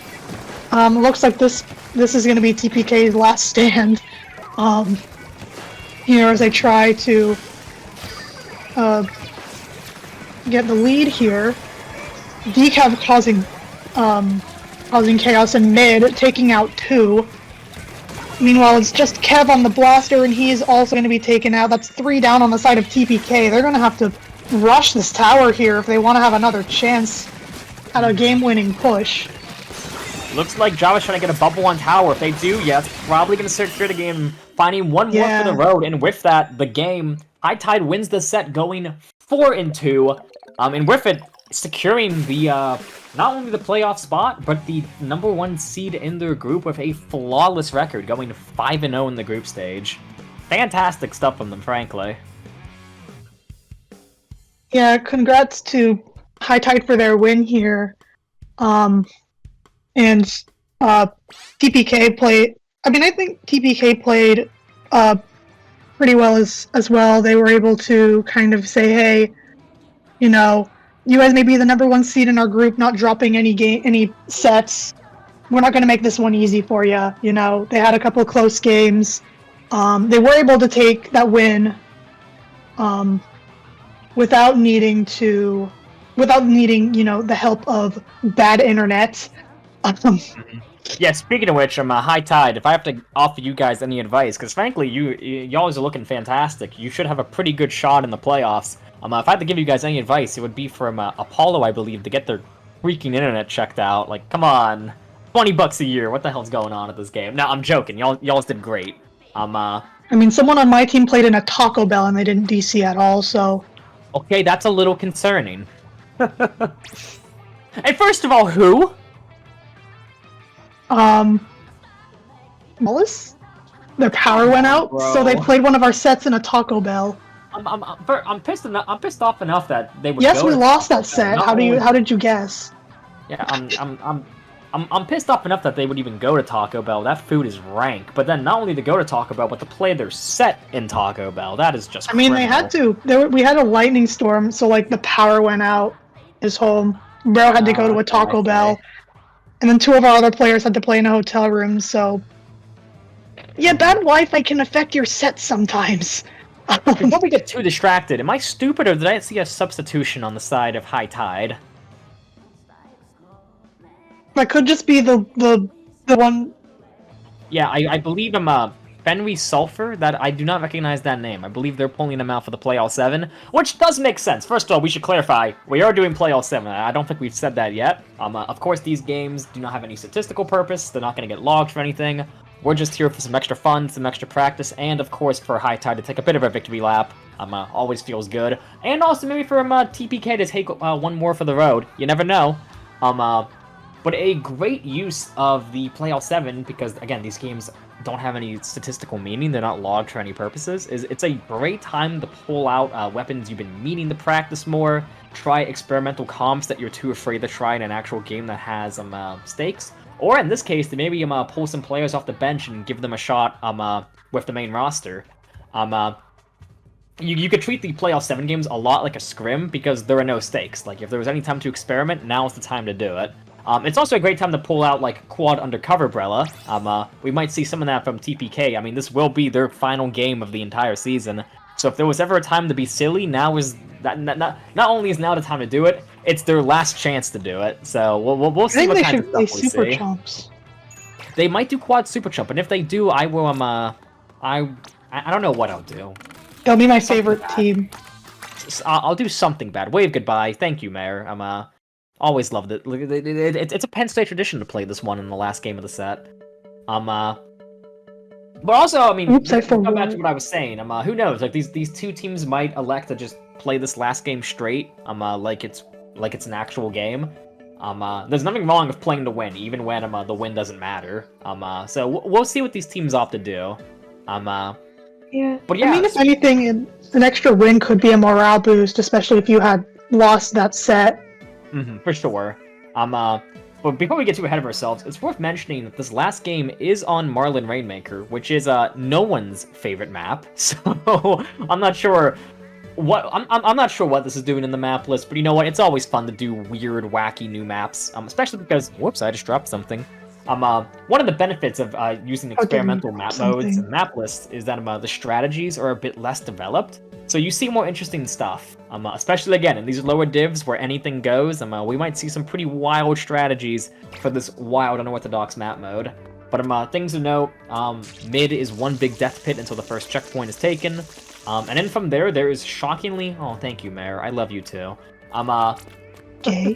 Looks like this is going to be TPK's last stand. Here as they try to get the lead here. Decav causing chaos in mid, taking out 2. Meanwhile, it's just Kev on the blaster, and he is also going to be taken out. That's 3 down on the side of TPK. They're going to have to rush this tower here if they want to have another chance at a game-winning push. Looks like Java's trying to get a bubble on tower. If they do, yeah, it's probably going to secure the game, finding one more for the road, and with that, the game, High Tide wins the set, going 4-2. And with it, securing the not only the playoff spot, but the #1 seed in their group with a flawless record, going 5-0 in the group stage. Fantastic stuff from them, frankly. Yeah, congrats to High Tide for their win here. And TPK played. I mean, I think TPK played pretty well as well. They were able to kind of say, hey, you know, you guys may be the #1 seed in our group, not dropping any sets. We're not going to make this one easy for you. You know, they had a couple of close games. They were able to take that win without needing, the help of bad internet. Yeah, speaking of which, I'm High Tide. If I have to offer you guys any advice, because frankly, y'all are looking fantastic. You should have a pretty good shot in the playoffs. If I had to give you guys any advice, it would be from Apollo, I believe, to get their freaking internet checked out. Like, come on, $20 a year. What the hell's going on at this game? No, I'm joking. Y'all did great. I mean, someone on my team played in a Taco Bell and they didn't DC at all. So. Okay, that's a little concerning. And first of all, who? Wallace? Their power went out, so they played one of our sets in a Taco Bell. I'm pissed off enough that they would. Yes, we lost that set. How did you guess? Yeah, I'm pissed off enough that they would even go to Taco Bell. That food is rank. But then not only to go to Taco Bell, but to play their set in Taco Bell. That is just. I mean, they had to. We had a lightning storm, so like the power went out. His home. Bro had to go to a Taco Bell. And then 2 of our other players had to play in a hotel room, so... Yeah, bad Wi-Fi can affect your set sometimes. Before we get too distracted, am I stupid or did I see a substitution on the side of High Tide? That could just be the one... Yeah, I believe I'm Fenry Sulfur, that I do not recognize that name. I believe they're pulling him out for the Playoff 7, which does make sense. First of all, we should clarify, we are doing Playoff 7. I don't think we've said that yet. Of course, these games do not have any statistical purpose. They're not going to get logged for anything. We're just here for some extra fun, some extra practice, and of course for High Tide to take a bit of a victory lap. Always feels good. And also maybe for TPK to take one more for the road. You never know. But a great use of the Playoff 7, because again, these games don't have any statistical meaning, they're not logged for any purposes, it's a great time to pull out weapons you've been meaning to practice more, try experimental comps that you're too afraid to try in an actual game that has stakes, or in this case, to maybe pull some players off the bench and give them a shot with the main roster. You could treat the Playoff 7 games a lot like a scrim, because there are no stakes. Like, if there was any time to experiment, now's the time to do it. It's also a great time to pull out, like, Quad Undercover Brella. We might see some of that from TPK. I mean, this will be their final game of the entire season. So if there was ever a time to be silly, now is... Not only is now the time to do it, it's their last chance to do it. So we'll see what kinds of stuff we see. Super Chumps. They might do Quad Super Chump, and if they do, I will, I don't know what I'll do. They'll be my favorite team. I'll do something bad. Wave goodbye. Thank you, Mayor. Always loved it. It's a Penn State tradition to play this one in the last game of the set. But also, I mean, Oops, I come back to what I was saying. Who knows? Like these two teams might elect to just play this last game straight. Like it's an actual game. There's nothing wrong with playing to win, even when the win doesn't matter. So we'll see what these teams opt to do. Yeah. But yeah, I mean, if anything, an extra win could be a morale boost, especially if you had lost that set. For sure. But before we get too ahead of ourselves, it's worth mentioning that this last game is on Marlin Rainmaker, which is no one's favorite map. So I'm not sure what I'm not sure what this is doing in the map list, but you know what? It's always fun to do weird, wacky new maps, especially because whoops, I just dropped something. One of the benefits of using experimental map modes and map lists is that the strategies are a bit less developed. So you see more interesting stuff, especially again in these lower divs where anything goes. We might see some pretty wild strategies for this wild unorthodox map mode. But things to note: mid is one big death pit until the first checkpoint is taken, and then from there is shockingly. Oh, thank you, Mayor. I love you too. Okay.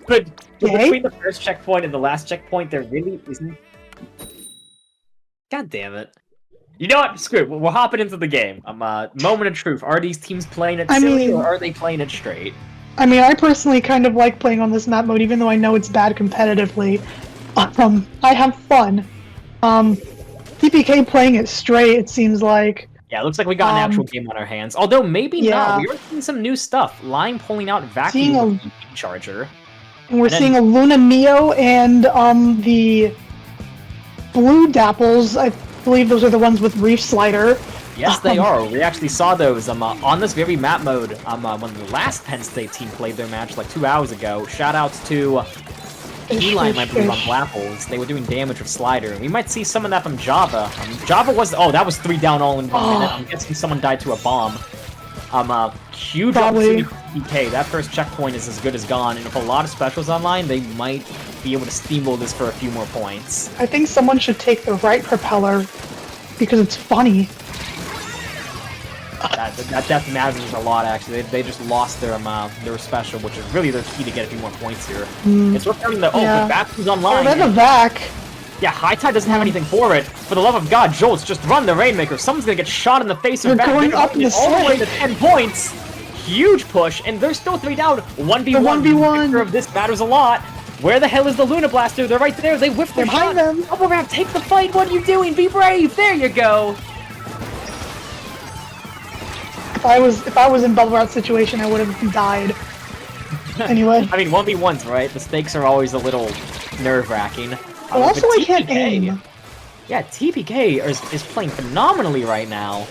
But between the first checkpoint and the last checkpoint, there really isn't. God damn it. You know what? Screw it. We're hopping into the game. Moment of truth. Are these teams playing it I silly, mean- or are they playing it straight? I mean, I personally kind of like playing on this map mode, even though I know it's bad competitively. I have fun. TPK playing it straight, it seems like. Yeah, it looks like we got an actual game on our hands. Although, maybe not. We are seeing some new stuff. Line pulling out vacuum with the charger. And we're seeing a Luna Neo and the Blue Dapples. I believe those are the ones with Reef Slider. Yes, they are. We actually saw those on this very map mode when the last Penn State team played their match like 2 hours ago. Shoutouts to Eli, I believe, on Blapples. They were doing damage with Slider. We might see some of that from Java. Java was... Oh, that was 3 down all in 1 minute. I'm guessing someone died to a bomb. Huge opportunity for PK. That first checkpoint is as good as gone, and if a lot of specials online, they might be able to steamroll this for a few more points. I think someone should take the right propeller, because it's funny. That death matters a lot, actually. They just lost their special, which is really their key to get a few more points here. It's worth noting that, the vac is online. Oh, they have a vac. Yeah, High Tide doesn't have anything for it. For the love of God, Jolts, just run the Rainmaker. Someone's gonna get shot in the face. They're going up in the all the way to 10 points. Huge push, and they're still 3 down. 1v1. The 1v1. Of this matters a lot. Where the hell is the Luna Blaster? They're right there. They whiffed their shot. Them. Double ramp, take the fight. What are you doing? Be brave. There you go. If I was in Bubble Wrap situation, I would have died. Anyway. I mean, 1v1s, right? The stakes are always a little nerve-wracking. Also, I can't aim. Yeah, TPK is playing phenomenally right now.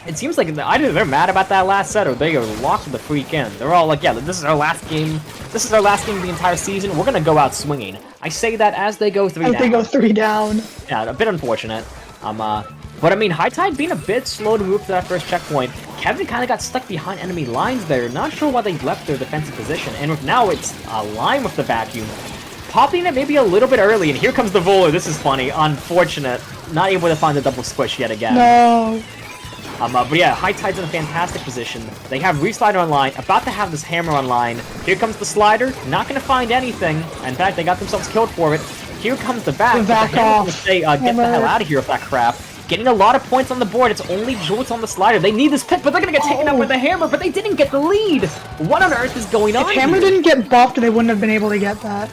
It seems like either they're mad about that last set or they are locked to the freak in. They're all like, yeah, this is our last game. This is our last game of the entire season. We're gonna go out swinging. I say that as they go 3 down. As they go 3 down. Yeah, a bit unfortunate. But I mean, High Tide being a bit slow to move to that first checkpoint. Kevin kind of got stuck behind enemy lines there. Not sure why they left their defensive position. And now it's a line with the vacuum. Popping it maybe a little bit early, and here comes the Volar. This is funny. Unfortunate. Not able to find the double squish yet again. No. But yeah, High Tide's in a fantastic position. They have Re-Slider online, about to have this Hammer online. Here comes the Slider, not going to find anything. In fact, they got themselves killed for it. Here comes the back. Back off. Say, get the hell out of here with that crap. Getting a lot of points on the board. It's only Jolts on the Slider. They need this pick, but they're going to get taken up with the Hammer, but they didn't get the lead. What on earth is going on If Hammer didn't get buffed, they wouldn't have been able to get that.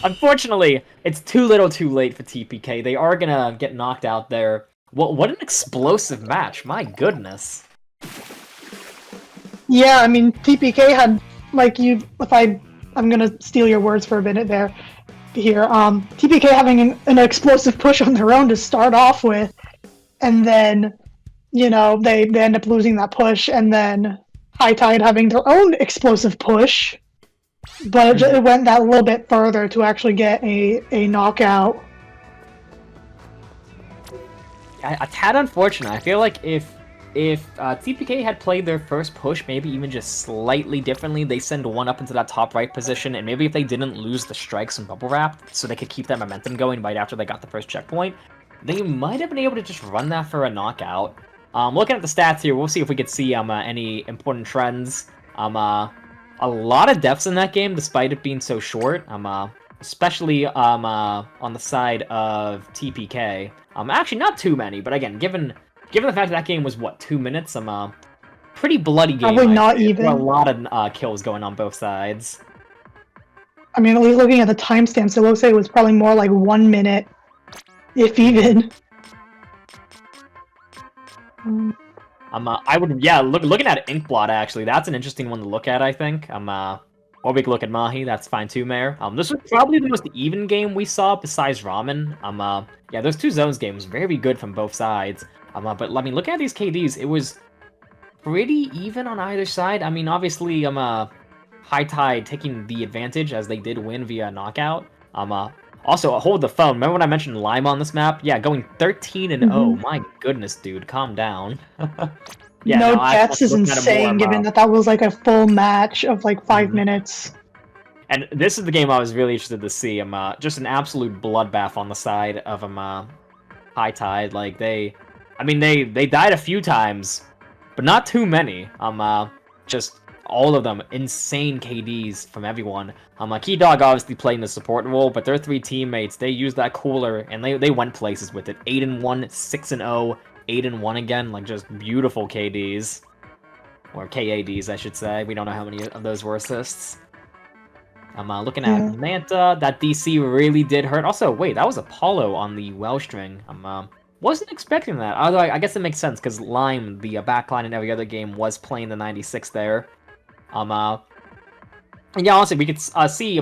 Unfortunately, it's too little too late for TPK. They are going to get knocked out there. What an explosive match. My goodness. Yeah, I mean, TPK had, like, I'm going to steal your words for a minute there. Here, TPK having an explosive push on their own to start off with, and then, you know, they end up losing that push, and then High Tide having their own explosive push, but it went that little bit further to actually get a knockout. A tad unfortunate. I feel like if TPK had played their first push maybe even just slightly differently, they send one up into that top right position, and maybe if they didn't lose the strikes and Bubble Wrap, so they could keep that momentum going right after they got the first checkpoint, they might have been able to just run that for a knockout. Looking at the stats here, we'll see if we could see any important trends. A lot of deaths in that game, despite it being so short. Especially on the side of TPK. Actually, not too many, but again, given the fact that game was, what, 2 minutes? Pretty bloody game. Probably not even. A lot of kills going on both sides. I mean, at least looking at the timestamps, it looks like it was probably more like 1 minute, if even. I would, yeah, looking at Inkblot, actually, that's an interesting one to look at, I think. Or we could look at Mahi, that's fine too, Mayor. This was probably the most even game we saw besides Ramen. Yeah, those two zones games, very good from both sides. But I mean, looking at these KDs, it was pretty even on either side. I mean, obviously, High Tide taking the advantage as they did win via knockout. Also, hold the phone. Remember when I mentioned Lime on this map? Yeah, going 13-0. My goodness, dude, calm down. Yeah, no, deaths is insane, given that was like a full match of like 5 minutes. And this is the game I was really interested to see. Just an absolute bloodbath on the side of High Tide. Like they died a few times, but not too many. Just all of them, insane KDs from everyone. Key Dog obviously playing the support role, but their 3 teammates, they used that cooler, and they went places with it. 8-1, 6-0, 8-1 again, like, just beautiful KDs. Or KADs, I should say. We don't know how many of those were assists. I'm looking at Manta. That DC really did hurt. Also, wait, that was Apollo on the Wellstring. Wasn't expecting that. Although I guess it makes sense because Lime, the backline in every other game, was playing the 96 there. And yeah, honestly, we could see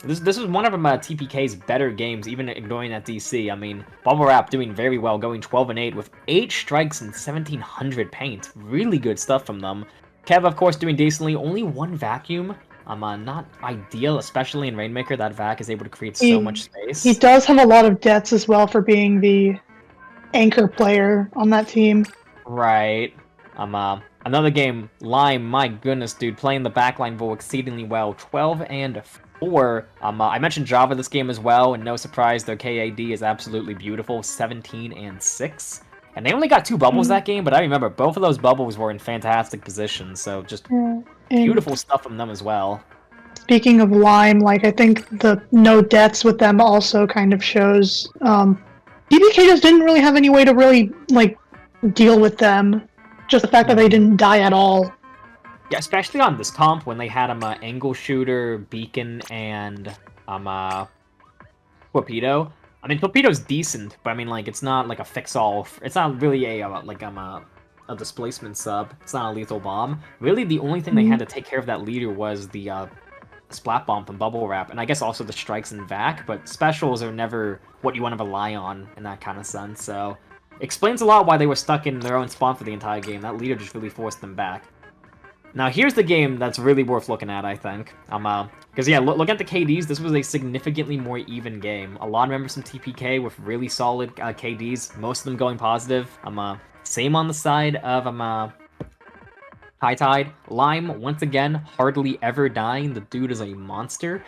this was one of TPK's better games, even ignoring that DC. I mean, Bubble Wrap doing very well, going 12-8 with 8 strikes and 1700 paint. Really good stuff from them. Kev, of course, doing decently. Only 1 vacuum. Not ideal, especially in Rainmaker. That vac is able to create so much space. He does have a lot of debts as well for being the anchor player on that team. Right. Another game, Lime, my goodness, dude, playing the backline role exceedingly well. 12-4. I mentioned Java this game as well, and no surprise, their KAD is absolutely beautiful. 17-6. And they only got 2 bubbles that game, but I remember both of those bubbles were in fantastic positions, so just beautiful stuff from them as well. Speaking of Lime, like, I think the no deaths with them also kind of shows TPK just didn't really have any way to really, like, deal with them. Just the fact that they didn't die at all. Yeah, especially on this comp when they had Angle Shooter, Beacon, and Torpedo. I mean, Torpedo's decent, but I mean, like, it's not like a fix-all. It's not really a displacement sub. It's not a lethal bomb. Really, the only thing they had to take care of that leader was the Splat Bomb from Bubble Wrap, and I guess also the strikes and vac, but specials are never what you want to rely on in that kind of sense, so explains a lot why they were stuck in their own spawn for the entire game. That leader just really forced them back. Now, here's the game that's really worth looking at, I think. Because, yeah, look at the KDs. This was a significantly more even game. A lot of members from TPK with really solid KDs, most of them going positive. Same on the side of High Tide. Lime, once again, hardly ever dying. The dude is a monster.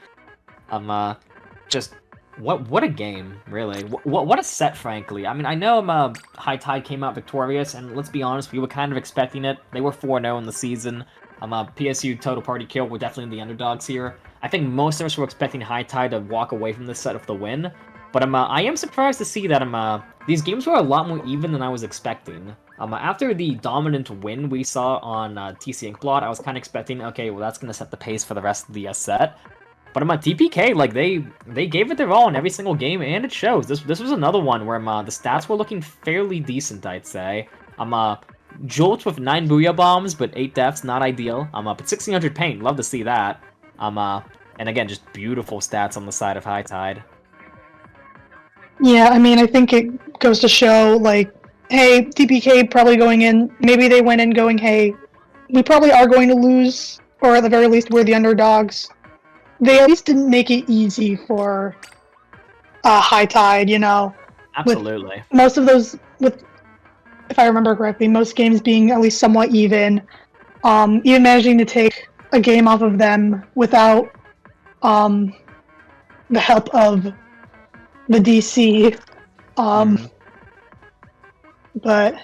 Just what a game, really. What a set, frankly. I mean, I know High Tide came out victorious, and let's be honest, we were kind of expecting it. They were 4-0 in the season. PSU Total Party Kill were definitely the underdogs here. I think most of us were expecting High Tide to walk away from this set with the win. But I am surprised to see that these games were a lot more even than I was expecting. After the dominant win we saw on TC Inkblot, I was kind of expecting, okay, well, that's going to set the pace for the rest of the set. But TPK, like, they gave it their all in every single game, and it shows. This was another one where the stats were looking fairly decent, I'd say. Jolts with 9 Booyah Bombs, but 8 deaths, not ideal. But 1600 paint, love to see that. And again, just beautiful stats on the side of High Tide. Yeah, I mean, I think it goes to show, like, hey, TPK probably going in, maybe they went in going, hey, we probably are going to lose, or at the very least, we're the underdogs. They at least didn't make it easy for High Tide, you know? Absolutely. With most of those, if I remember correctly, most games being at least somewhat even. Even managing to take a game off of them without the help of the DC. But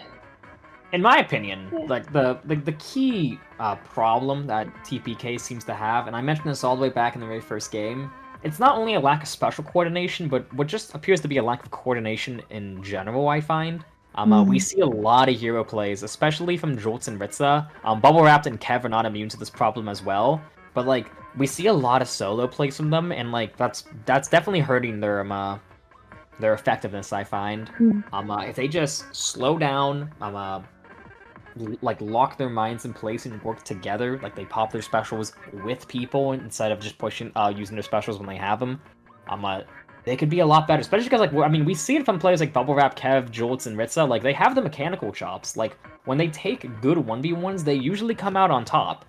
in my opinion, like the key problem that TPK seems to have, and I mentioned this all the way back in the very first game, it's not only a lack of special coordination, but what just appears to be a lack of coordination in general, I find. We see a lot of hero plays, especially from Jolts and Ritza. Bubble Wrapped and Kev are not immune to this problem as well, but like we see a lot of solo plays from them, and like that's definitely hurting their effectiveness, I find. If they just slow down, like lock their minds in place and work together, like they pop their specials with people instead of just pushing using their specials when they have them, they could be a lot better, especially because, like, I mean, we see it from players like Bubble Wrap, Kev, Jolts, and Ritza. Like, they have the mechanical chops. Like, when they take good 1v1s, they usually come out on top.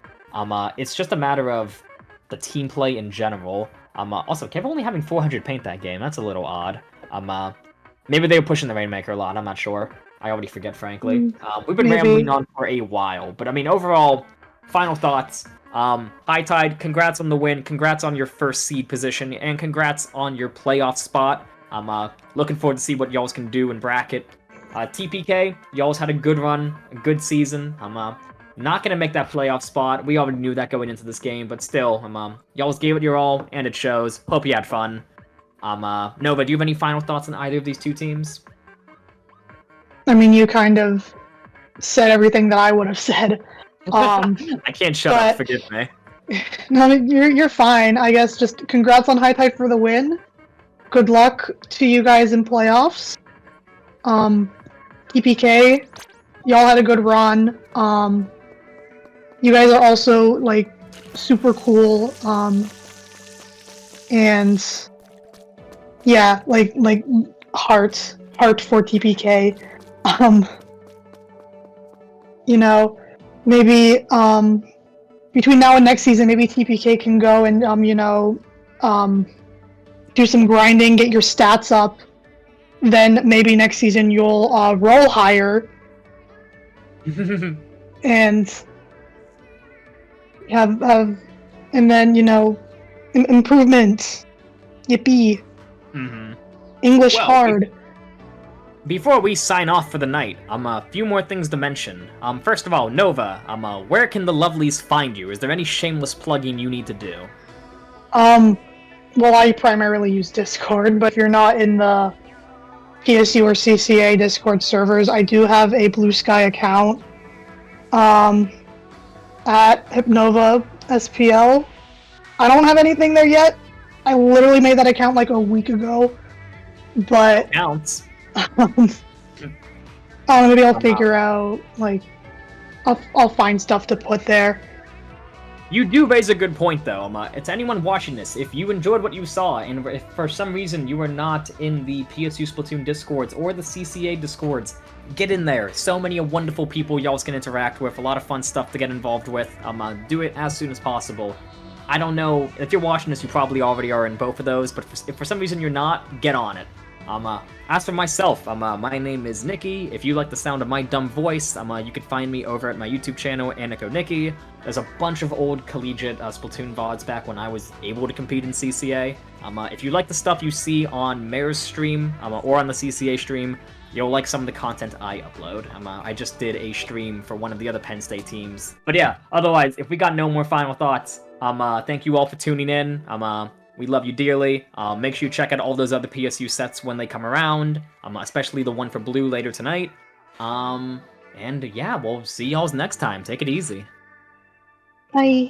It's just a matter of the team play in general. Also, Kev only having 400 paint that game. That's a little odd. Maybe they were pushing the Rainmaker a lot. I'm not sure. I already forget, frankly. We've been rambling on for a while, but I mean, overall, final thoughts. High Tide, congrats on the win, congrats on your first seed position, and congrats on your playoff spot. I'm looking forward to see what y'all can do in bracket. TPK, y'all had a good run, a good season. not gonna make that playoff spot. We already knew that going into this game, but still, y'all gave it your all, and it shows. Hope you had fun. Nova, do you have any final thoughts on either of these two teams? I mean, you kind of said everything that I would have said. I can't shut up, forgive me. No, you're fine. I guess just congrats on High Tide for the win. Good luck to you guys in playoffs. TPK, y'all had a good run. You guys are also like super cool. And yeah, like heart for TPK. You know, maybe between now and next season, maybe TPK can go and do some grinding, get your stats up. Then maybe next season you'll roll higher and have and then improvement. Yippee! English hard. Before we sign off for the night, a few more things to mention. First of all, Nova, where can the lovelies find you? Is there any shameless plugging you need to do? Well, I primarily use Discord, but if you're not in the PSU or CCA Discord servers, I do have a Blue Sky account, at Hypnova SPL. I don't have anything there yet. I literally made that account like a week ago, but Counts. Maybe I'll figure out, like, I'll find stuff to put there. You do raise a good point, though. To anyone watching this, if you enjoyed what you saw, and if for some reason you were not in the PSU Splatoon Discords or the CCA Discords, get in there. So many wonderful people y'all can interact with, a lot of fun stuff to get involved with. Do it as soon as possible. I don't know, if you're watching this, you probably already are in both of those, but if for some reason you're not, get on it. As for myself, my name is Nikki. If you like the sound of my dumb voice, you can find me over at my YouTube channel, Nikki. There's a bunch of old collegiate Splatoon VODs back when I was able to compete in CCA. If you like the stuff you see on Mayor's stream, or on the CCA stream, you'll like some of the content I upload. I just did a stream for one of the other Penn State teams. But yeah, otherwise, if we got no more final thoughts, thank you all for tuning in. We love you dearly. Make sure you check out all those other PSU sets when they come around, especially the one for Blue later tonight. And yeah, we'll see y'all next time. Take it easy. Bye.